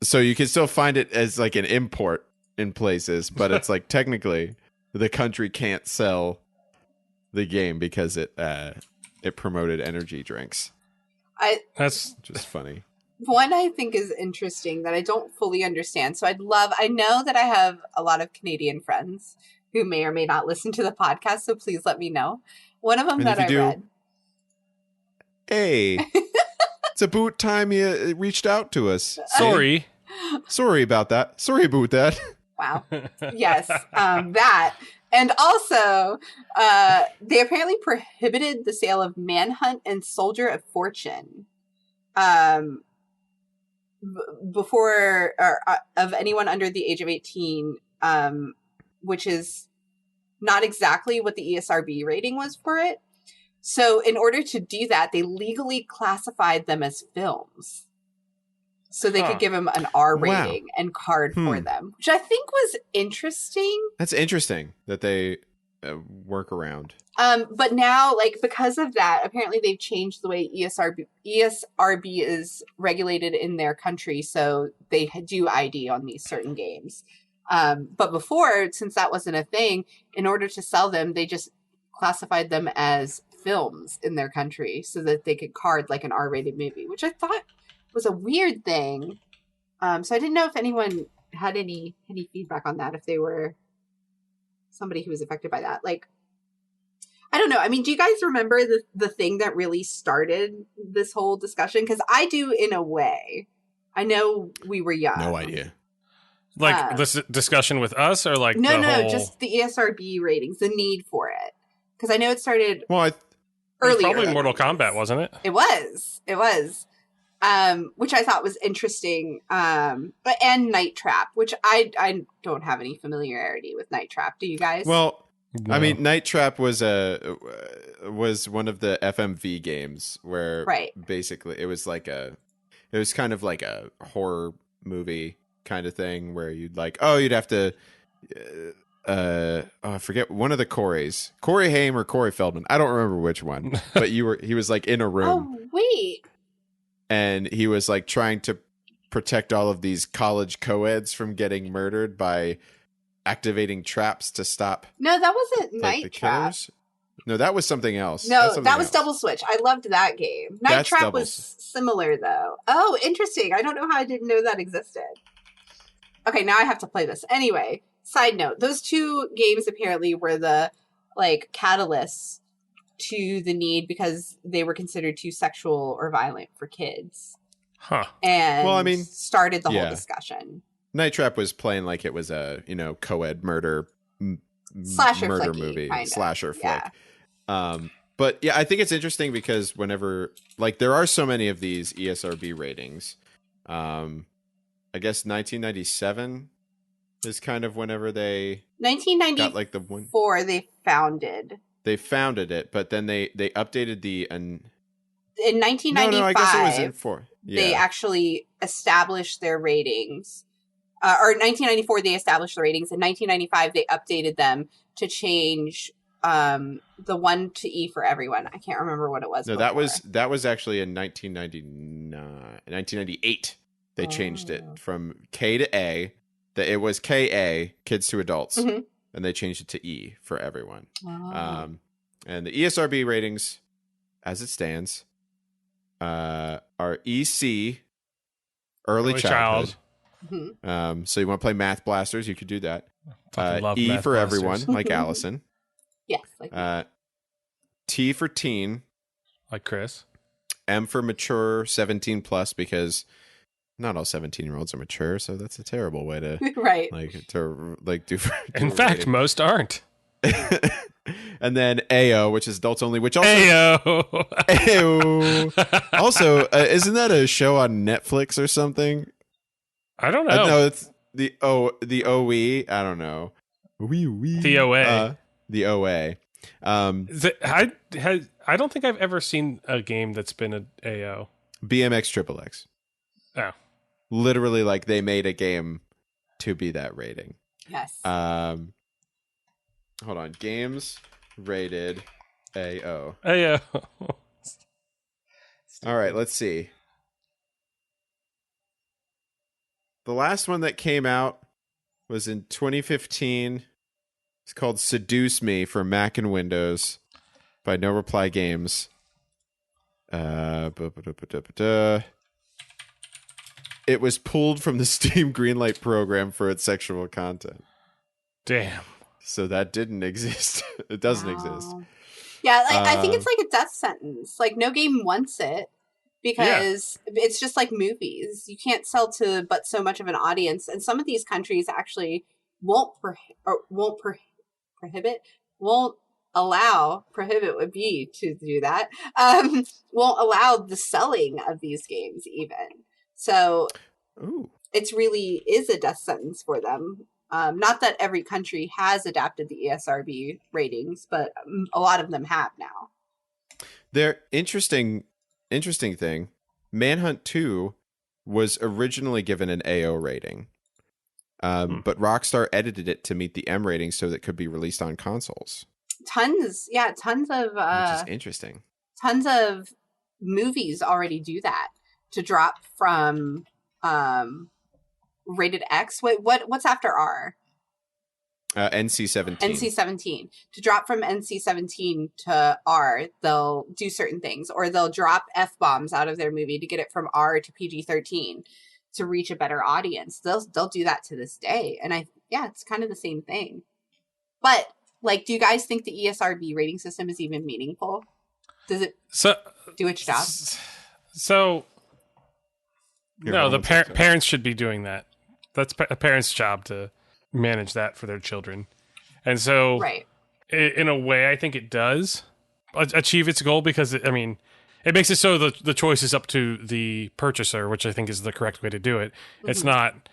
so you can still find it as like an import in places, but it's like technically the country can't sell the game because it promoted energy drinks. That's just funny. One I think is interesting that I don't fully understand. So I know that I have a lot of Canadian friends who may or may not listen to the podcast, so please let me know. One of them that I read. Hey, it's about time you reached out to us. Sorry about that. Sorry about that. Wow. Yes, that. And also, they apparently prohibited the sale of Manhunt and Soldier of Fortune before or of anyone under the age of 18, which is not exactly what the ESRB rating was for it. So in order to do that, they legally classified them as films. So they could give them an R rating and card for them, which I think was interesting. That's interesting that they work around. But now, like, because of that, apparently they've changed the way ESRB is regulated in their country. So they do ID on these certain games. But before, since that wasn't a thing, in order to sell them, they just classified them as films in their country so that they could card like an R-rated movie, which I thought was a weird thing. So I didn't know if anyone had any feedback on that, if they were somebody who was affected by that. Like, I don't know. I mean, do you guys remember the thing that really started this whole discussion? Because I do in a way. I know we were young. No idea. Like this discussion with us, or like no, just the ESRB ratings, the need for it. Because I know it started earlier. Probably Mortal Kombat, wasn't it? It was. Which I thought was interesting. And Night Trap, which I don't have any familiarity with Night Trap. Do you guys? Well, no. I mean, Night Trap was one of the FMV games where basically it was kind of like a horror movie kind of thing where you'd have to I forget one of the Corys, Corey Haim or Corey Feldman. I don't remember which one, but he was like in a room. Oh, wait. And he was like trying to protect all of these college co-eds from getting murdered by activating traps to stop. No, that wasn't Night Trap. No, that was something else. No, that was Double Switch. I loved that game. Night Trap was similar though. Oh, interesting. I don't know how I didn't know that existed. Okay, now I have to play this. Anyway, side note, those two games apparently were the like catalysts to the need because they were considered too sexual or violent for kids. Huh. And started the whole discussion. Night Trap was playing like it was a, co-ed murder slasher movie, kinda. Slasher flick. But yeah, I think it's interesting because whenever there are so many of these ESRB ratings, I guess 1997 is kind of whenever they 1994 got like the one they founded it, but then they updated in 1995. No, I guess it was in 4. Yeah. They actually established their ratings. Or 1994 they established the ratings. In 1995 they updated them to change the 1 to E for everyone. I can't remember what it was. No, before. that was actually in 1998. They changed it from K to A. It was KA, kids to adults, and they changed it to E for everyone. Oh. And the ESRB ratings, as it stands, are EC, early childhood. So you want to play Math Blasters, you could do that. E for everyone, like Allison. Yes. Like T for teen, like Chris. M for mature, 17 plus, because not all 17-year-olds are mature, so that's a terrible way to Right. do. In fact, most aren't. And then AO, which is adults only, which also Ayo. also isn't that a show on Netflix or something? I don't know. No, it's the OE. I don't know. The OA. The OA. I don't think I've ever seen a game that's been an AO. BMX Triple X. Oh. Literally, like they made a game to be that rating. Yes. Hold on. Games rated AO. AO. All right, let's see. The last one that came out was in 2015. It's called Seduce Me for Mac and Windows by No Reply Games. It was pulled from the Steam Greenlight program for its sexual content. Damn. So that didn't exist. It doesn't exist. Yeah, I think it's like a death sentence. Like, no game wants it because it's just like movies. You can't sell to but so much of an audience. And some of these countries actually won't prohibit would be to do that. Won't allow the selling of these games even. So it's really is a death sentence for them. Not that every country has adapted the ESRB ratings, but a lot of them have now. Their interesting thing, Manhunt 2 was originally given an AO rating. But Rockstar edited it to meet the M rating so that it could be released on consoles. Tons of which is interesting. Tons of movies already do that to drop from rated X. What's after R? NC-17. NC-17. To drop from NC-17 to R, they'll do certain things, or they'll drop F-bombs out of their movie to get it from R to PG-13 to reach a better audience. They'll do that to this day. And it's kind of the same thing. But like, do you guys think the ESRB rating system is even meaningful? Does it do its job? So no, the parents should be doing that. That's a parent's job to manage that for their children. And so in a way, I think it does achieve its goal because, it makes it so the choice is up to the purchaser, which I think is the correct way to do it. Mm-hmm. It's not...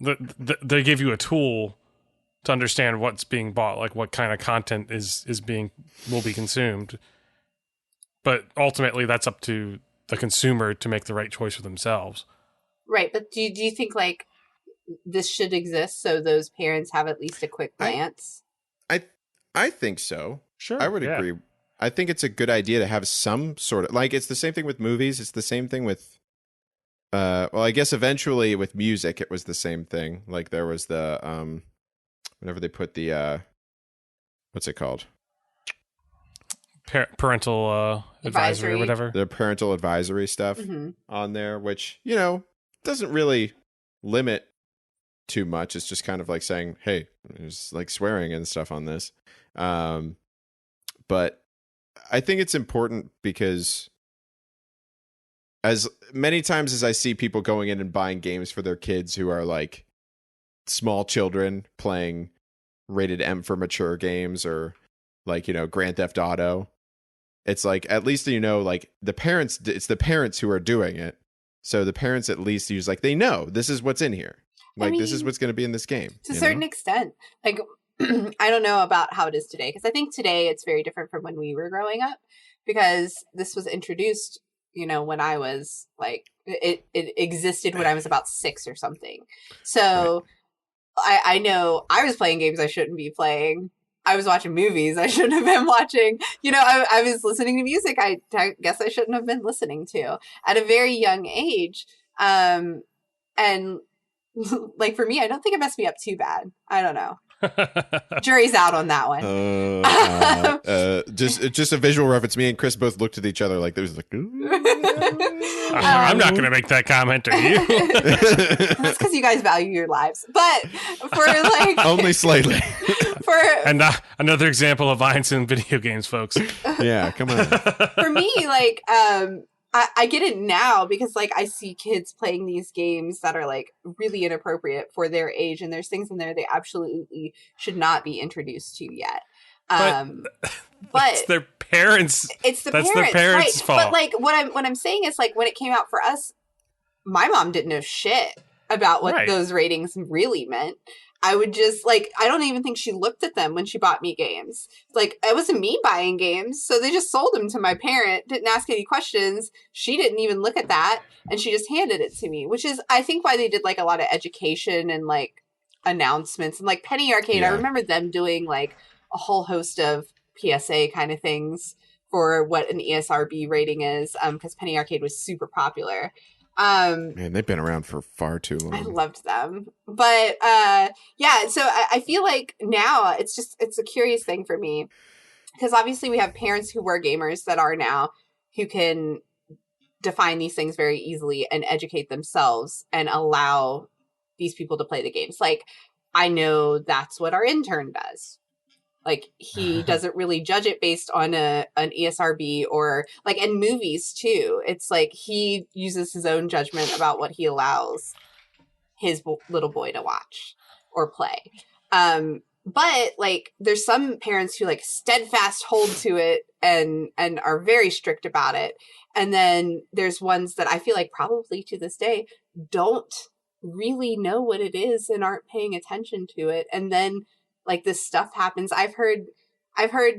they give you a tool to understand what's being bought, like what kind of content will be consumed. But ultimately, that's up to the consumer to make the right choice for themselves. Right, but do you think, like, this should exist so those parents have at least a quick glance? I think so. Sure. I would agree. I think it's a good idea to have some sort of, like, it's the same thing with movies. It's the same thing with, I guess eventually with music, it was the same thing. Like there was the, whenever they put the, what's it called? Parental advisory or whatever. The parental advisory stuff on there, which, doesn't really limit too much. It's just kind of like saying, hey, there's like swearing and stuff on this. But I think it's important because as many times as I see people going in and buying games for their kids who are like small children playing rated M for mature games or like, Grand Theft Auto, it's like, at least, like the parents, it's the parents who are doing it. So the parents at least use like, they know this is what's in here. Like, this is what's going to be in this game. To a certain extent. Like, I don't know about how it is today, because I think today it's very different from when we were growing up, because this was introduced, when I was like, it existed when I was about 6 or something. So I know I was playing games I shouldn't be playing. I was watching movies I shouldn't have been watching. I was listening to music I guess I shouldn't have been listening to at a very young age. And like for me, I don't think it messed me up too bad. I don't know. Jury's out on that one. Just a visual reference. Me and Chris both looked at each other like there was like. I'm not going to make that comment, are you? That's because you guys value your lives, but for like only slightly. And another example of violence in video games, folks. Yeah, come on. For me, like I get it now because like I see kids playing these games that are like really inappropriate for their age, and there's things in there they absolutely should not be introduced to yet. But it's their parents. It's the that's parents, their parents' right? fault. But like what I'm saying is like when it came out for us, my mom didn't know shit about what those ratings really meant. I would just like, I don't even think she looked at them when she bought me games. Like, it wasn't me buying games. So they just sold them to my parent, didn't ask any questions. She didn't even look at that. And she just handed it to me, which is, I think, why they did like a lot of education and like announcements and like Penny Arcade. I remember them doing like a whole host of PSA kind of things for what an ESRB rating is. Because Penny Arcade was super popular. Man, they've been around for far too long. I loved them. But yeah, so I feel like now it's a curious thing for me. Because obviously we have parents who were gamers that are now who can define these things very easily and educate themselves and allow these people to play the games. Like, I know that's what our intern does. Like, he doesn't really judge it based on an ESRB or like in movies too. It's like he uses his own judgment about what he allows his little boy to watch or play. But like there's some parents who like steadfast hold to it and are very strict about it. And then there's ones that I feel like probably to this day don't really know what it is and aren't paying attention to it. And then like this stuff happens. I've heard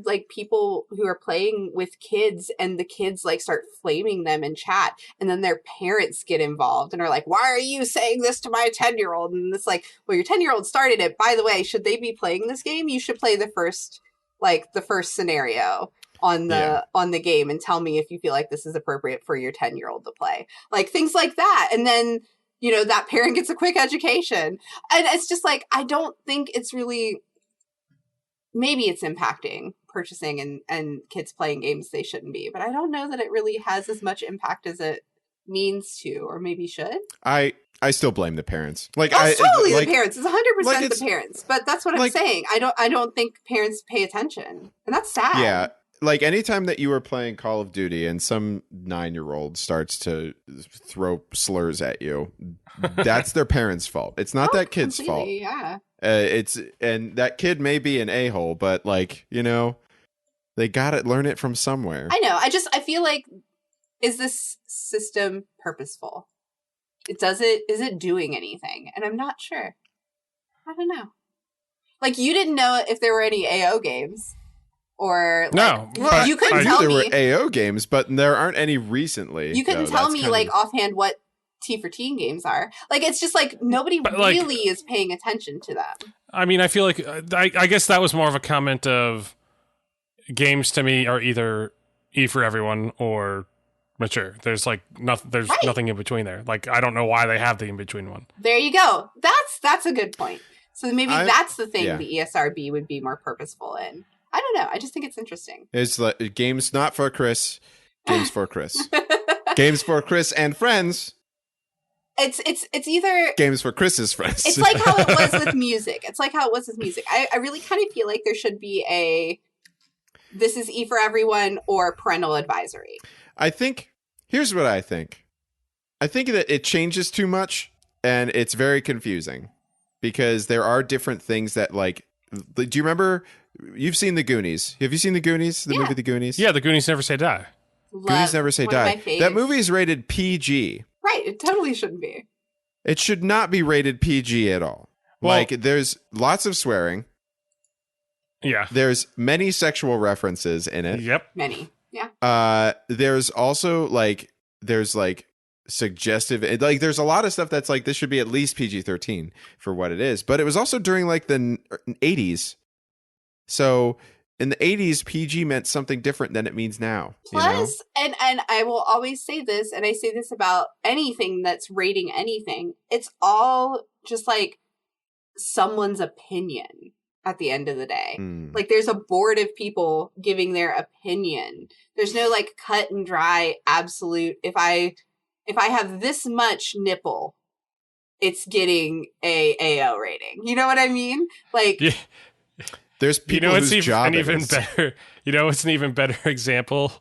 like people who are playing with kids and the kids like start flaming them in chat, and then their parents get involved and are like, why are you saying this to my 10-year-old? And it's like, well, your 10-year-old started it. By the way, should they be playing this game? You should play the first scenario on the game and tell me if you feel like this is appropriate for your 10-year-old to play. Like things like that. And then, you know, that parent gets a quick education. And it's just like, I don't think it's really, maybe it's impacting purchasing and kids playing games they shouldn't be, but I don't know that it really has as much impact as it means to, or maybe should. I still blame the parents. Like, it's totally like, the parents. It's 100% like the parents. But that's what I'm saying. I don't think parents pay attention, and that's sad. Yeah, like anytime that you are playing Call of Duty and some 9-year-old starts to throw slurs at you, that's their parents' fault. It's not that kid's fault. Yeah. And that kid may be an a-hole, but like, you know, they gotta learn it from somewhere. I know. I feel like, is this system purposeful? Is it doing anything? And I'm not sure. I don't know. Like, you didn't know if there were any AO games. Or like, no, well, you couldn't tell me there were AO games, but there aren't any recently. You couldn't tell me like offhand what T for Teen games are. Like, it's just like nobody really is paying attention to them. I mean, I feel like I guess that was more of a comment of games to me are either E for everyone or mature. There's like nothing. There's nothing in between there. Like, I don't know why they have the in between one. There you go. That's a good point. So maybe that's the thing the ESRB would be more purposeful in. I don't know. I just think it's interesting. It's like games not for Chris, games for Chris. Games for Chris and friends. It's either games for Chris's friends. It's like how it was with music. I really kind of feel like there should be this is E for everyone or parental advisory. I think here's what I think. I think that it changes too much and it's very confusing because there are different things that like. Do you remember? You've seen The Goonies. Have you seen The Goonies? The movie The Goonies? Yeah, The Goonies Never Say Die. Goonies Never Say Die. That movie is rated PG. Right. It totally shouldn't be. It should not be rated PG at all. Well, like, there's lots of swearing. Yeah. There's many sexual references in it. Yep. Many. Yeah. There's also, like, suggestive, like, there's a lot of stuff that's like, this should be at least PG-13 for what it is. But it was also during, like, the 80s. So in the 80s, PG meant something different than it means now. Plus, and I will always say this, and I say this about anything that's rating anything, it's all just like someone's opinion at the end of the day. Like, there's a board of people giving their opinion. There's no like cut and dry absolute, if I have this much nipple, it's getting a AO rating. You know what I mean? Like, yeah. There's people whose job better. You know, it's an even better example.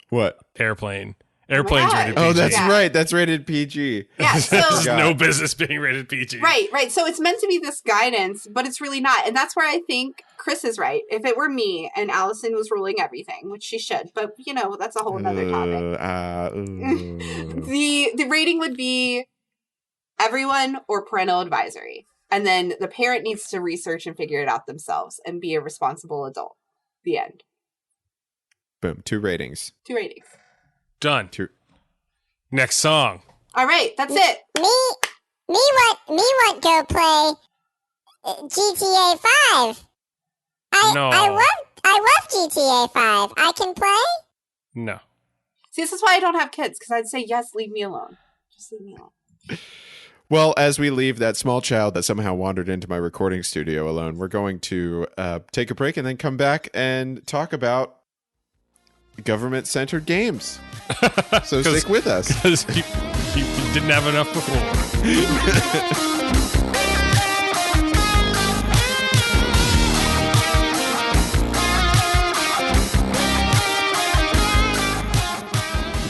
What? Airplane. Airplane's God. rated PG. Oh, that's Yeah. right. That's rated PG. Yeah, so There's God. no business being rated PG. right. So it's meant to be this guidance, but it's really not. And that's where I think Chris is right. If it were me and Allison was ruling everything, which she should, but that's a whole nother topic. The rating would be everyone or parental advisory. And then the parent needs to research and figure it out themselves and be a responsible adult. The end. Boom. 2 ratings. 2 ratings. Done. 2. Next song. All right, that's it. Me want go play GTA 5. No. I love GTA 5. I can play. No. See, this is why I don't have kids, because I'd say, yes, leave me alone. Just leave me alone. Well, as we leave that small child that somehow wandered into my recording studio alone, we're going to take a break and then come back and talk about government-centered games. So stick with us. Because you didn't have enough before.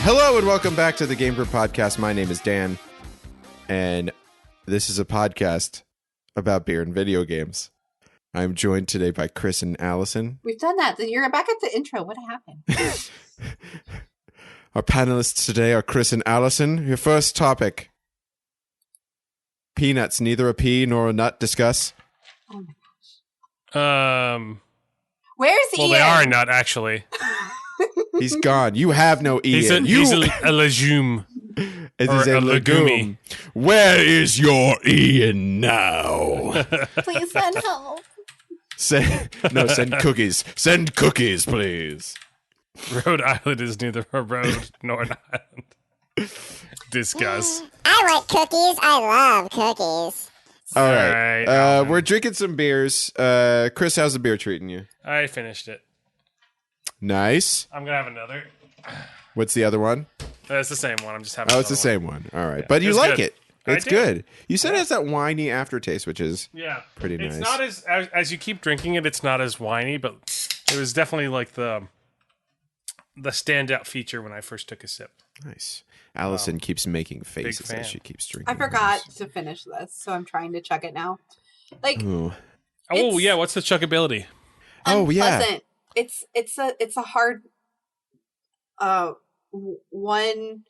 Hello and welcome back to the GameBrew Podcast. My name is Dan, and this is a podcast about beer and video games. I'm joined today by Chris and Allison. We've done that. You're back at the intro. What happened? Our panelists today are Chris and Allison. Your first topic. Peanuts, neither a pea nor a nut, discuss. Oh my gosh. Where's Well, Ian? they are a nut, actually. He's gone. You have no Ian. He's a legume. It or is a a legume. legume. Where is your Ian now? Please send help. Send cookies. Send cookies, please. Rhode Island is neither a road nor an island. Discuss. I want cookies. I love cookies. All All right. right, Alvin. We're drinking some beers. Chris, how's the beer treating you? I finished it. Nice. I'm going to have another. What's the other one? It's the same one. I'm just having Oh, it's the another same one. All right. Yeah. But you It's like good. it. I It's do. good. You said it has that whiny aftertaste, which is one. Yeah. pretty It's nice. not as you keep drinking it, it's not as whiny, but it was definitely like the standout feature when I first took a sip. Nice. Allison keeps making faces fan. as she keeps drinking. I forgot to finish this, so I'm trying to chug it now. Like, Ooh. Oh, It's- yeah. What's the chuggability? Oh, yeah. unpleasant. It's a hard one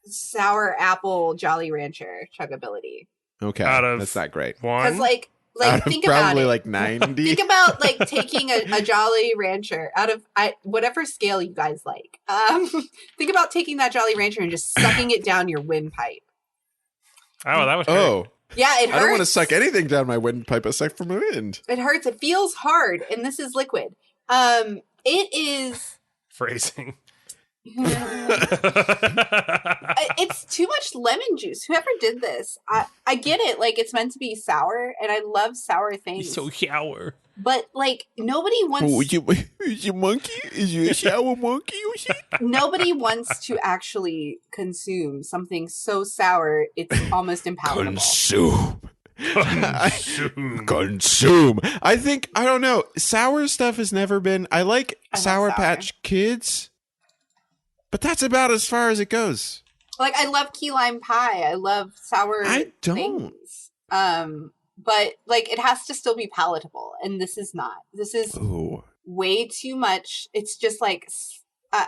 sour apple Jolly Rancher chuggability. Okay. Out of That's not great. One? Because like Out of think about probably it. like 90. Think about like taking a Jolly Rancher out of whatever scale you guys like. Think about taking that Jolly Rancher and just sucking it down your windpipe. Oh, that would hurt. Oh, Yeah, it hurts. I don't want to suck anything down my windpipe aside from the wind. It hurts. It feels hard, and this is liquid. It is. Phrasing. It's too much lemon juice. Whoever did this, I get it. Like it's meant to be sour, and I love sour things. He's so sour. But like nobody wants. Oh, is you monkey? Is you a shower monkey or shit? Nobody wants to actually consume something so sour it's almost impalatable. Consume. Consume. Consume. I don't know. Sour stuff has never been. I like I love Sour sour. Patch Kids, but that's about as far as it goes. Like I love key lime pie. I love sour I don't. things. But like it has to still be palatable, and this is not. This is Ooh. way too much. It's just like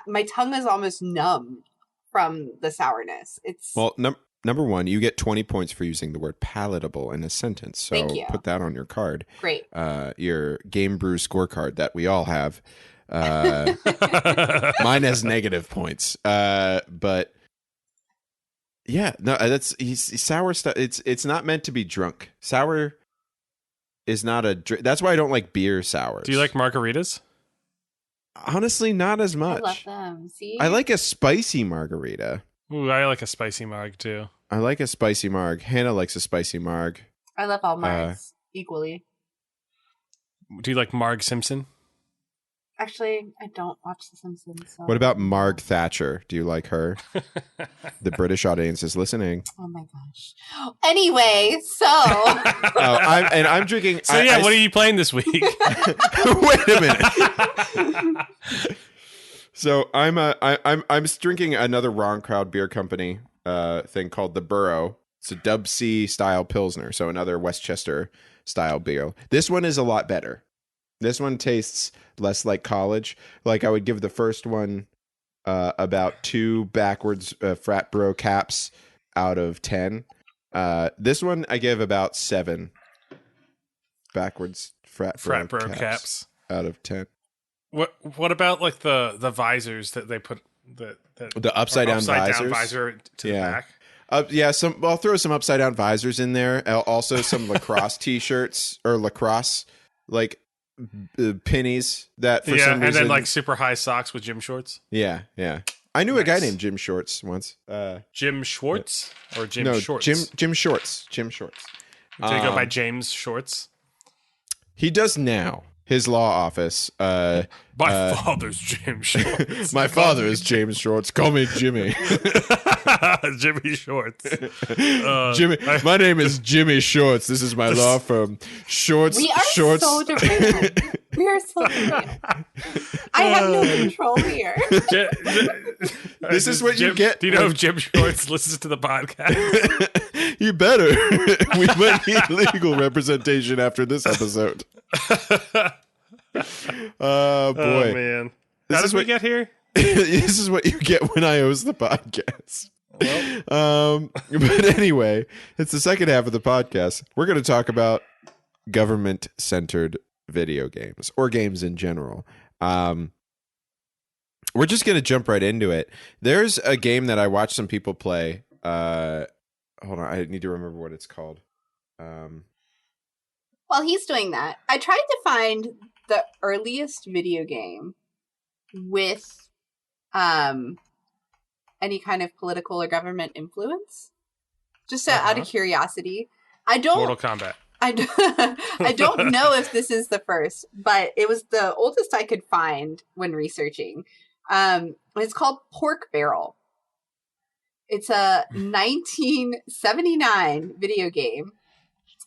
my tongue is almost numb from the sourness. It's Well, number one, you get 20 points for using the word palatable in a sentence. So Thank you. put that on your card. great. Your Game Brew scorecard that we all have. Mine has negative points. But yeah, no, he's sour stuff. It's not meant to be drunk. Sour is not a drink. That's why I don't like beer sours. Do you like margaritas? Honestly, not as I much. love them. See, I like a spicy margarita. Ooh, I like a spicy marg too. I like a spicy marg. Hannah likes a spicy marg. I love all margs equally. Do you like Marg Simpson? Actually, I don't watch The Simpsons. So What about Marg Thatcher? Do you like her? The British audience is listening. Oh my gosh. Anyway, so Oh, I'm drinking. So yeah, what are you playing this week? Wait a minute. So I'm drinking another Wrong Crowd Beer Company thing called the Burrow. It's a Dub C style Pilsner, so another Westchester style beer. This one is a lot better. This one tastes less like college. Like I would give the first one about 2 backwards frat bro caps out of 10. This one I give about 7 backwards frat bro caps out of 10. What about like the visors that they put the upside down visor to the back? I'll throw some upside down visors in there. Also, some lacrosse T-shirts or lacrosse like pennies that for some reason, and then like super high socks with gym shorts. Yeah. I knew a guy named Jim Shorts once. Jim Schwartz or Jim Shorts? Jim Shorts. Jim Shorts. Did he go by James Shorts? He does now. His law office. My father's James Shorts. My father is James Shorts. Call me Jimmy. Jimmy Shorts. Jimmy. My name is Jimmy Shorts. This is my law firm. Shorts. We are Shorts. so different. We are so different. I have no control here. This is what you get. Do you know if Jim Shorts listens to the podcast? You better. We might need legal representation after this episode. Oh boy. Oh man. How did we get here? This is what you get when I host the podcast. Well. But anyway, it's the second half of the podcast. We're going to talk about government-centered video games or games in general. We're just going to jump right into it. There's a game that I watched some people play. Hold on, I need to remember what it's called. While he's doing that, I tried to find the earliest video game with any kind of political or government influence. Just out of curiosity. Mortal Kombat. I don't know if this is the first, but it was the oldest I could find when researching. It's called Pork Barrel. It's a 1979 video game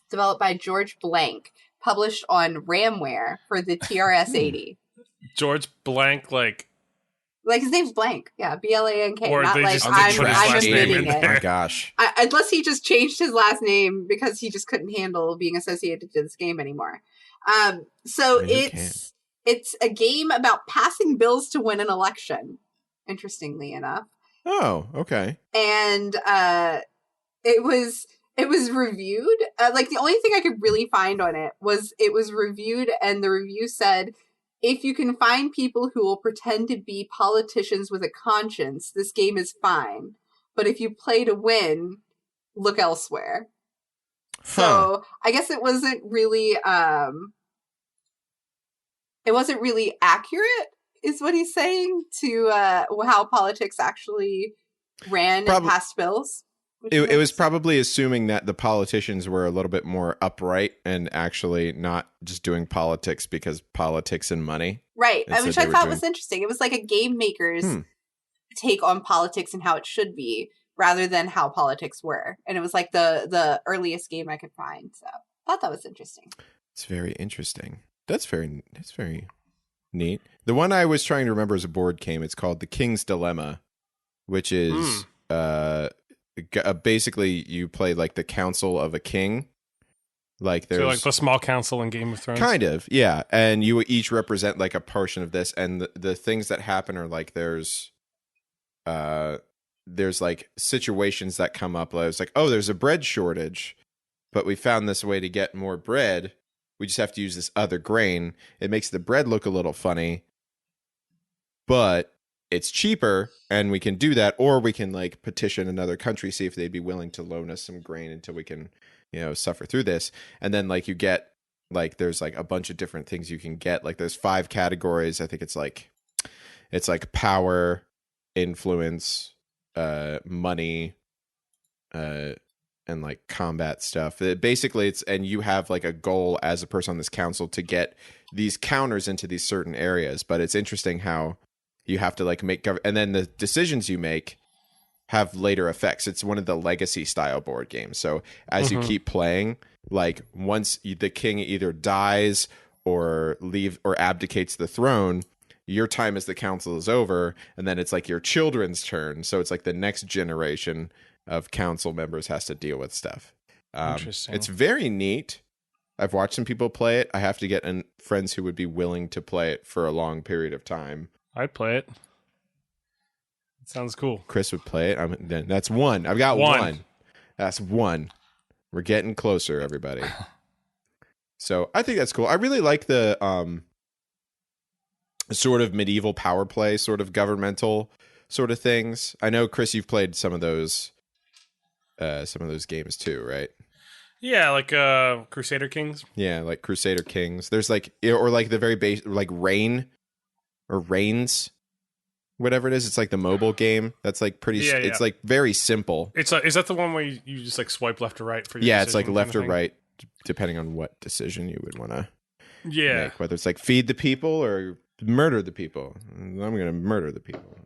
developed by George Blank, published on Ramware for the TRS-80. George Blank, like his name's Blank, yeah, Blank. Or not they like just I'm in admitting it. Oh my gosh! Unless he just changed his last name because he just couldn't handle being associated to this game anymore. So it's a game about passing bills to win an election. Interestingly enough. Oh, okay. And it was reviewed. Like the only thing I could really find on it was reviewed, and the review said, if you can find people who will pretend to be politicians with a conscience, this game is fine. But if you play to win, look elsewhere. So I guess it wasn't really accurate, is what he's saying, to how politics actually ran and passed bills. It was probably assuming that the politicians were a little bit more upright and actually not just doing politics because politics and money. Right, which I thought was interesting. It was like a game maker's take on politics and how it should be, rather than how politics were. And it was like the earliest game I could find. So I thought that was interesting. It's very interesting. That's very neat. The one I was trying to remember is a board game. It's called The King's Dilemma, which is basically you play like the council of a king. Like there's like the small council in Game of Thrones. Kind of, yeah. And you each represent like a portion of this, and the things that happen are like there's like situations that come up. Like, it's like, oh, there's a bread shortage, but we found this way to get more bread. We just have to use this other grain. It makes the bread look a little funny, but it's cheaper, and we can do that. Or we can like petition another country, see if they'd be willing to loan us some grain until we can, suffer through this. And then like you get like there's like a bunch of different things you can get. Like there's 5 categories. I think it's like power, influence, money, and like combat stuff. Basically and you have like a goal as a person on this council to get these counters into these certain areas. But it's interesting how you have to like and then the decisions you make have later effects. It's one of the legacy style board games. So as you keep playing, like once the king either dies or abdicates the throne, your time as the council is over, and then it's like your children's turn. So it's like the next generation of council members has to deal with stuff. Interesting. It's very neat. I've watched some people play it. I have to get friends who would be willing to play it for a long period of time. I'd play it. It sounds cool. Chris would play it. That's one. I've got one. That's one. We're getting closer, everybody. So I think that's cool. I really like the sort of medieval power play, sort of governmental sort of things. I know, Chris, you've played some of those games too, right? Yeah, like Crusader Kings. Yeah, like Crusader Kings. There's like, or like the very base, like Reigns, whatever it is. It's like the mobile game. That's like pretty. Yeah, it's like very simple. Is that the one where you just like swipe left or right for your Yeah, it's like decision left or thing? right, depending on what decision you would want to Yeah. make. Whether it's like feed the people or murder the people. I'm going to murder the people.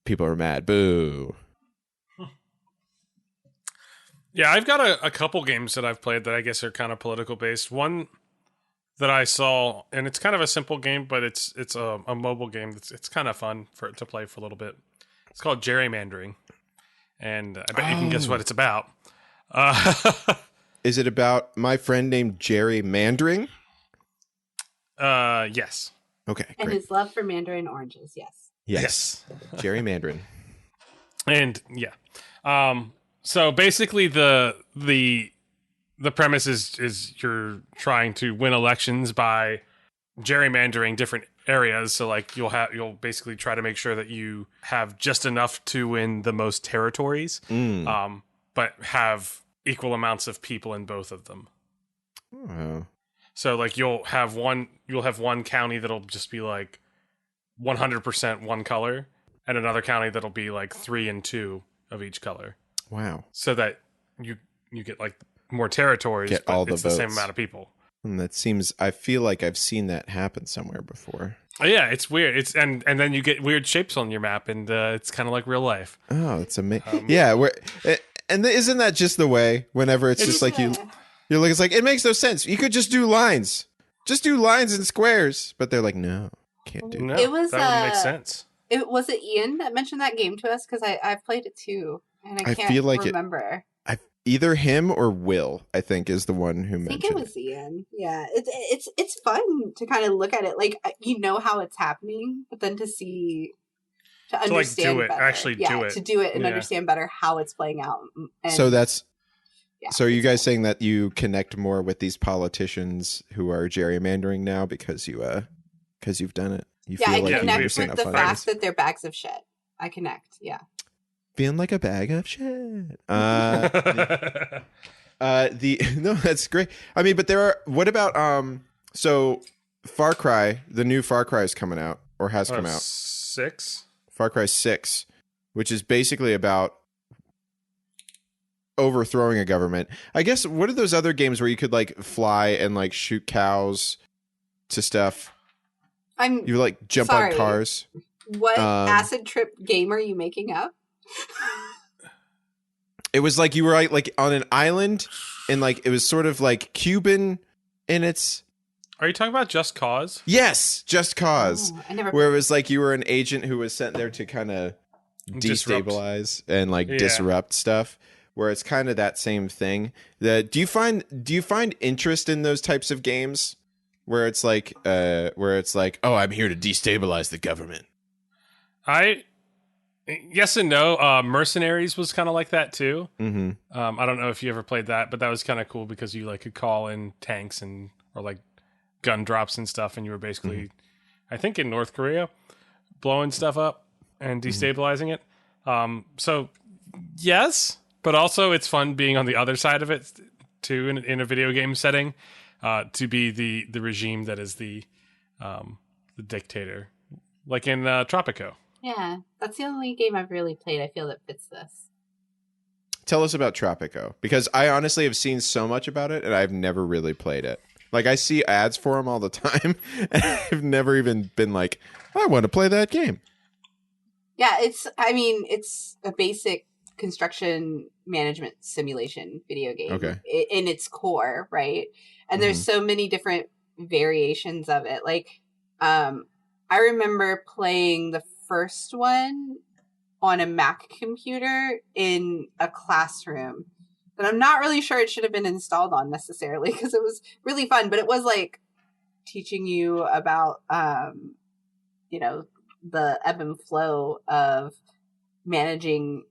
People are mad. Boo. Yeah, I've got a couple games that I've played that I guess are kind of political based. One that I saw, and it's kind of a simple game, but it's a mobile game. It's kind of fun to play for a little bit. It's called Gerrymandering, and I bet you can guess what it's about. Is it about my friend named Jerry Mandering? Yes. Okay, And great. his love for mandarin oranges, yes. Yes. Jerry Mandering. And yeah. So basically the premise is you're trying to win elections by gerrymandering different areas. So like you'll basically try to make sure that you have just enough to win the most territories, but have equal amounts of people in both of them. Oh. So like you'll have one county that'll just be like 100% one color, and another county that'll be like 3 and 2 of each color. Wow. So that you get like more territories, Get but all the it's the same votes. amount of people. And that seems, I feel like I've seen that happen somewhere before. Oh, yeah, it's weird. It's and then you get weird shapes on your map, and it's kind of like real life. Oh, it's amazing. Yeah. Isn't that just the way whenever it's just like you're like, it's like, it makes no sense. You could just do lines. Just do lines and squares. But they're like, no, can't do No, It was, that wouldn't make sense. Was it Ian that mentioned that game to us? Because I've played it too, and I can't feel like remember. either him or Will, I think, is the one who I think mentioned it was Ian. Yeah, it's fun to kind of look at it, like you know how it's happening, but then to understand do it, better. actually do it. to do it and Yeah. understand better how it's playing out. And, So that's yeah, so. Are you it's guys cool. saying that you connect more with these politicians who are gerrymandering now because you've done it? You Yeah, I you connect understand with how the fun it fact is? that they're bags of shit. I connect. Yeah. Feeling like a bag of shit. No, that's great. I mean, but there are. What about So Far Cry, the new Far Cry is coming out or has come out. 6. Far Cry 6, which is basically about overthrowing a government. I guess, what are those other games where you could like fly and like shoot cows to stuff? You like jump Sorry. on cars. What acid trip game are you making up? It was like you were like on an island and like it was sort of like Cuban in its. Are you talking about Just Cause? Yes, Just Cause. Oh, I never. Where it was like you were an agent who was sent there to kind of destabilize and like disrupt stuff. Where it's kind of that same thing. Do you find interest in those types of games where it's like oh, I'm here to destabilize the government? Yes and no. Mercenaries was kind of like that too. Mm-hmm. I don't know if you ever played that, but that was kind of cool because you like could call in tanks or like gun drops and stuff, and you were basically, I think, in North Korea, blowing stuff up and destabilizing it. So yes, but also it's fun being on the other side of it too, in a video game setting, to be the regime that is the dictator, like in Tropico. Yeah, that's the only game I've really played. I feel that fits this. Tell us about Tropico, because I honestly have seen so much about it and I've never really played it. Like I see ads for them all the time and I've never even been like, I want to play that game. Yeah, it's a basic construction management simulation video game. Okay. In its core, right? And there's so many different variations of it. Like, I remember playing the first one on a Mac computer in a classroom that I'm not really sure it should have been installed on necessarily because it was really fun, but it was like teaching you about, you know, the ebb and flow of managing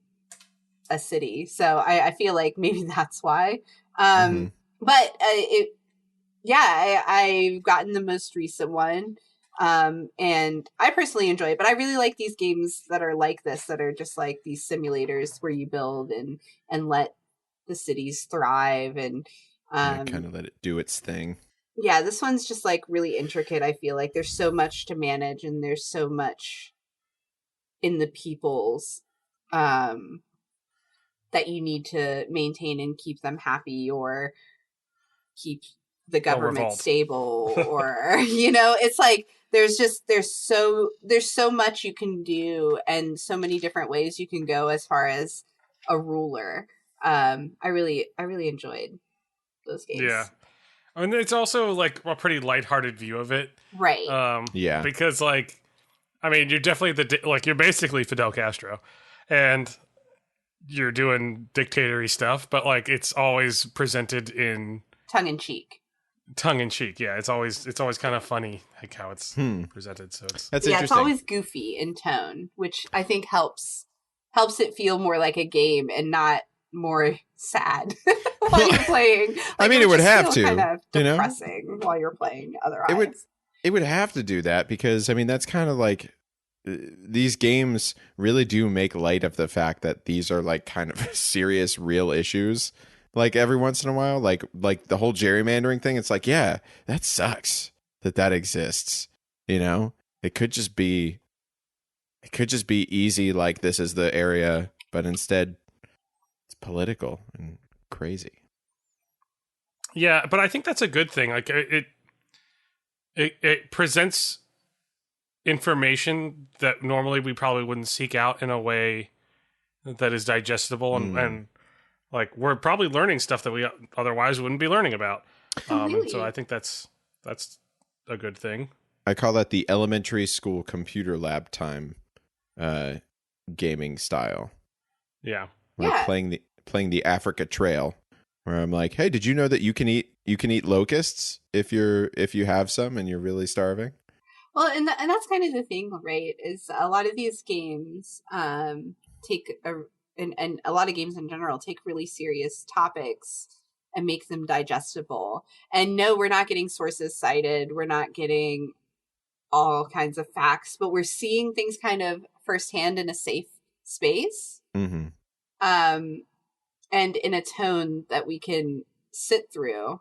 a city. So I feel like maybe that's why. But I've gotten the most recent one. And I personally enjoy it, but I really like these games that are like this, that are just like these simulators where you build and let the cities thrive and kind of let it do its thing. Yeah, this one's just like really intricate. I feel like there's so much to manage and there's so much in the peoples that you need to maintain and keep them happy or keep the government stable or you know, it's like there's so much you can do and so many different ways you can go as far as a ruler. I really enjoyed those games. Yeah. I mean, it's also like a pretty lighthearted view of it. Right. Yeah. Because like, I mean, you're definitely you're basically Fidel Castro and you're doing dictatory stuff, but like it's always presented in tongue in cheek. Yeah. It's always kind of funny like how it's presented. So that's interesting. It's always goofy in tone, which I think helps it feel more like a game and not more sad while you're playing. Like, I mean, it would have to, kind of depressing while you're playing otherwise. It would have to do that because I mean that's kind of like these games really do make light of the fact that these are like kind of serious real issues. Like every once in a while, like the whole gerrymandering thing, it's like, yeah, that sucks that exists. You know, it could just be easy. Like this is the area, but instead it's political and crazy. Yeah, but I think that's a good thing. Like it presents information that normally we probably wouldn't seek out in a way that is digestible and like we're probably learning stuff that we otherwise wouldn't be learning about. So I think that's a good thing. I call that the elementary school computer lab time gaming style. Yeah. Like playing the Africa Trail, where I'm like, hey, did you know that you can eat locusts if you have some and you're really starving? Well, and that's kind of the thing, right? Is a lot of these games take and a lot of games in general take really serious topics and make them digestible. And no, we're not getting sources cited. We're not getting all kinds of facts, but we're seeing things kind of firsthand in a safe space. Mm-hmm. And in a tone that we can sit through,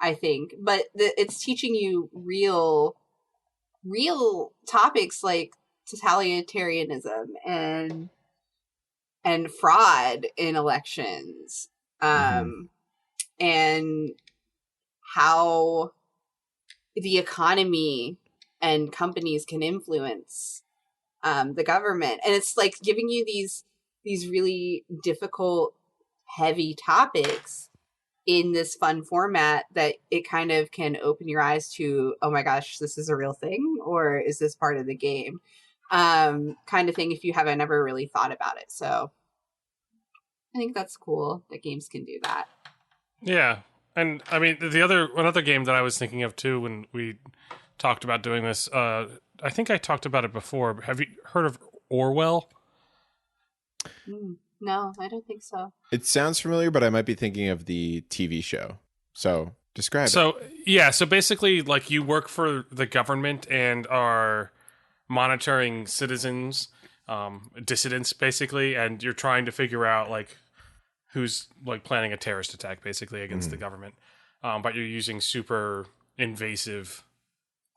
I think. But it's teaching you real topics like totalitarianism and fraud in elections, and how the economy and companies can influence the government. And it's like giving you these really difficult, heavy topics in this fun format that it kind of can open your eyes to, oh my gosh, this is a real thing, or is this part of the game? Kind of thing if you haven't ever really thought about it. So I think that's cool that games can do that. Yeah. And I mean, another game that I was thinking of too when we talked about doing this, I think I talked about it before. Have you heard of Orwell? No, I don't think so. It sounds familiar, but I might be thinking of the TV show. So describe it. Yeah, so basically like you work for the government and are monitoring citizens, dissidents basically, and you're trying to figure out like who's like planning a terrorist attack basically against the government. But you're using super invasive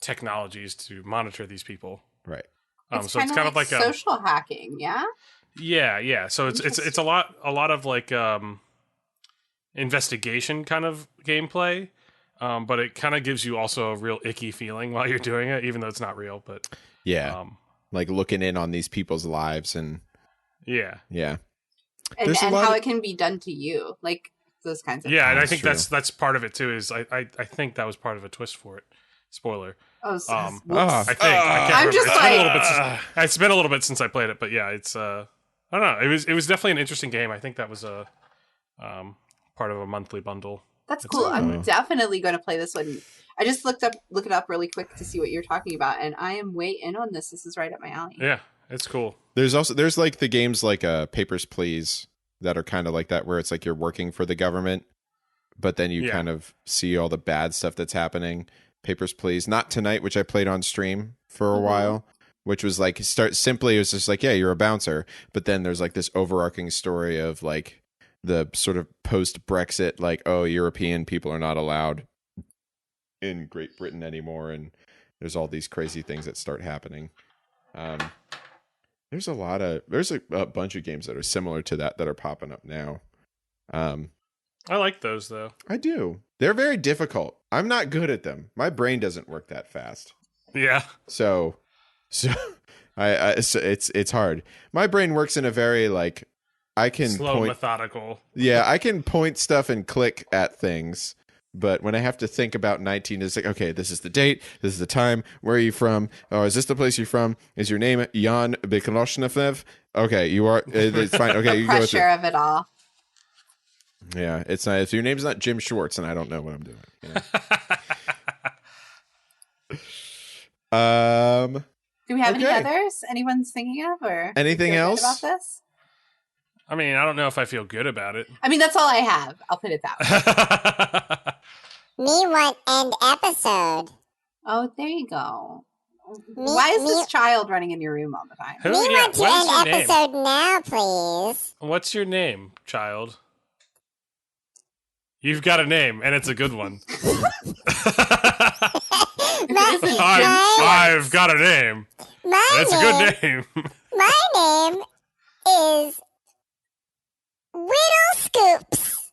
technologies to monitor these people. Right. So it's kind of like social hacking, yeah? Yeah. So it's a lot of like investigation kind of gameplay, but it kind of gives you also a real icky feeling while you're doing it, even though it's not real. But like looking in on these people's lives and yeah, and how it can be done to you, like those kinds of things. And I think that's part of it too. Is I think that was part of a twist for it. Spoiler. Oh, so, I whoops. think. I can't I'm remember. just It's been a little bit since I played it, but yeah, it's I don't know. It was definitely an interesting game. I think that was a part of a monthly bundle. That's cool. I'm definitely going to play this one. I just look it up really quick to see what you're talking about, and I am way in on this. This is right up my alley. Yeah, it's cool. There's like the games like Papers, Please that are kind of like that, where it's like you're working for the government, but then you kind of see all the bad stuff that's happening. Papers, Please, Not Tonight, which I played on stream for a while, which was like it was just like, yeah, you're a bouncer, but then there's like this overarching story of like the sort of post-Brexit, like, oh, European people are not allowed in Great Britain anymore, and there's all these crazy things that start happening. There's a bunch of games that are similar to that are popping up now. I like those though. I do. They're very difficult. I'm not good at them. My brain doesn't work that fast. Yeah. So it's hard. My brain works in a very like I can slow, methodical. Yeah, I can point stuff and click at things. But when I have to think about 19, it's like, okay, this is the date, this is the time, where are you from? Oh, is this the place you're from? Is your name Jan Bekloshnefev? Okay, you are. It's fine. Okay, you go with it. Pressure of it all. Yeah, it's not. If your name's not Jim Schwartz, and I don't know what I'm doing. You know? Do we have any others? Anyone's thinking of or anything else about this? I mean, I don't know if I feel good about it. I mean, that's all I have. I'll put it that way. Me want end episode. Oh, there you go. Why is this child running in your room all the time? Me want to end episode now, please. What's your name, child? You've got a name, and it's a good one. I've got a name. It's a good name. My name is Whittle Scoops.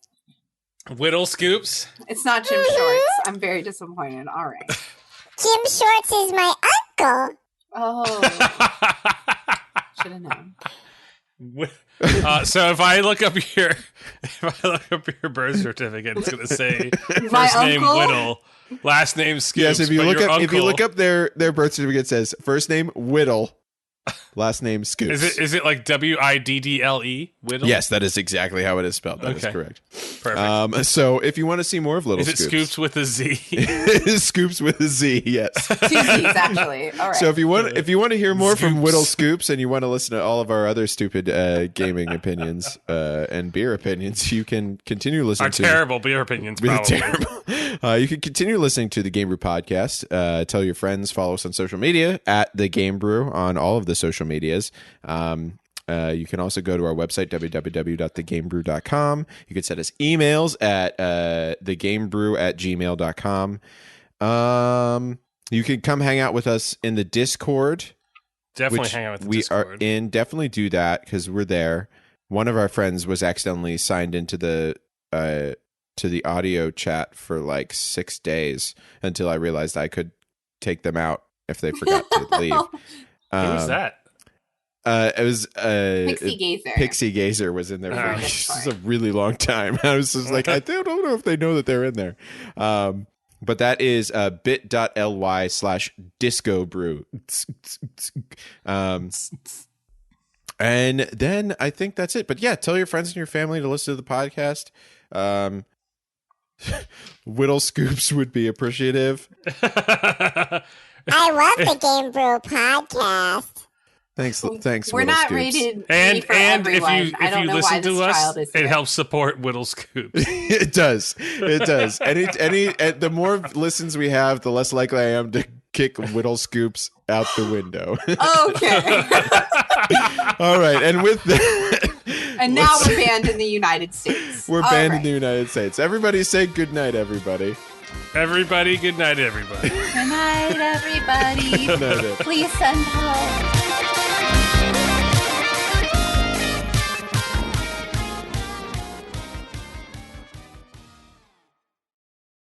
Whittle Scoops? It's not Jim Shorts. I'm very disappointed. All right. Jim Shorts is my uncle. Oh. Should have known. So if I look up your birth certificate, it's going to say My first name uncle? Whittle, last name Scoops. Yes, if you look up their birth certificate, it says first name Whittle, last name Scoops. Is it like Widdle? Whittle? Yes, that is exactly how it is spelled. That is correct. Perfect. So if you want to see more of Little Scoops. Is it Scoops with a Z? It is Scoops with a Z, yes. 2 Z's, actually. All right. So if you want to hear more from Whittle Scoops and you want to listen to all of our other stupid gaming opinions and beer opinions, you can continue listening to terrible beer opinions, probably. Terrible. You can continue listening to the GameBrew podcast. Tell your friends, follow us on social media at the GameBrew on all of the social medias. You can also go to our website, www.thegamebrew.com. You can send us emails at thegamebrew@gmail.com. You can come hang out with us in the Discord. Definitely hang out with the Discord. We are in. Definitely do that because we're there. One of our friends was accidentally signed into the audio chat for like 6 days until I realized I could take them out if they forgot to leave. Who was that? It was Pixie Gazer. Pixie Gazer was in there for just a really long time. I was just like, I don't know if they know that they're in there. But that is bit.ly/discobrew. And then I think that's it. But yeah, tell your friends and your family to listen to the podcast. Whittle Scoops would be appreciative. I love the GameBrew podcast. Thanks. We're not Scoops. rated And for everyone. if you listen to us, it helps support Whittle Scoops. It does. The more listens we have, the less likely I am to kick Whittle Scoops out the window. Okay. All right, and with that, and now we're banned in the United States. We're banned in the United States. Everybody say good night, everybody. Everybody, good night, everybody. Good night, everybody. Please send help.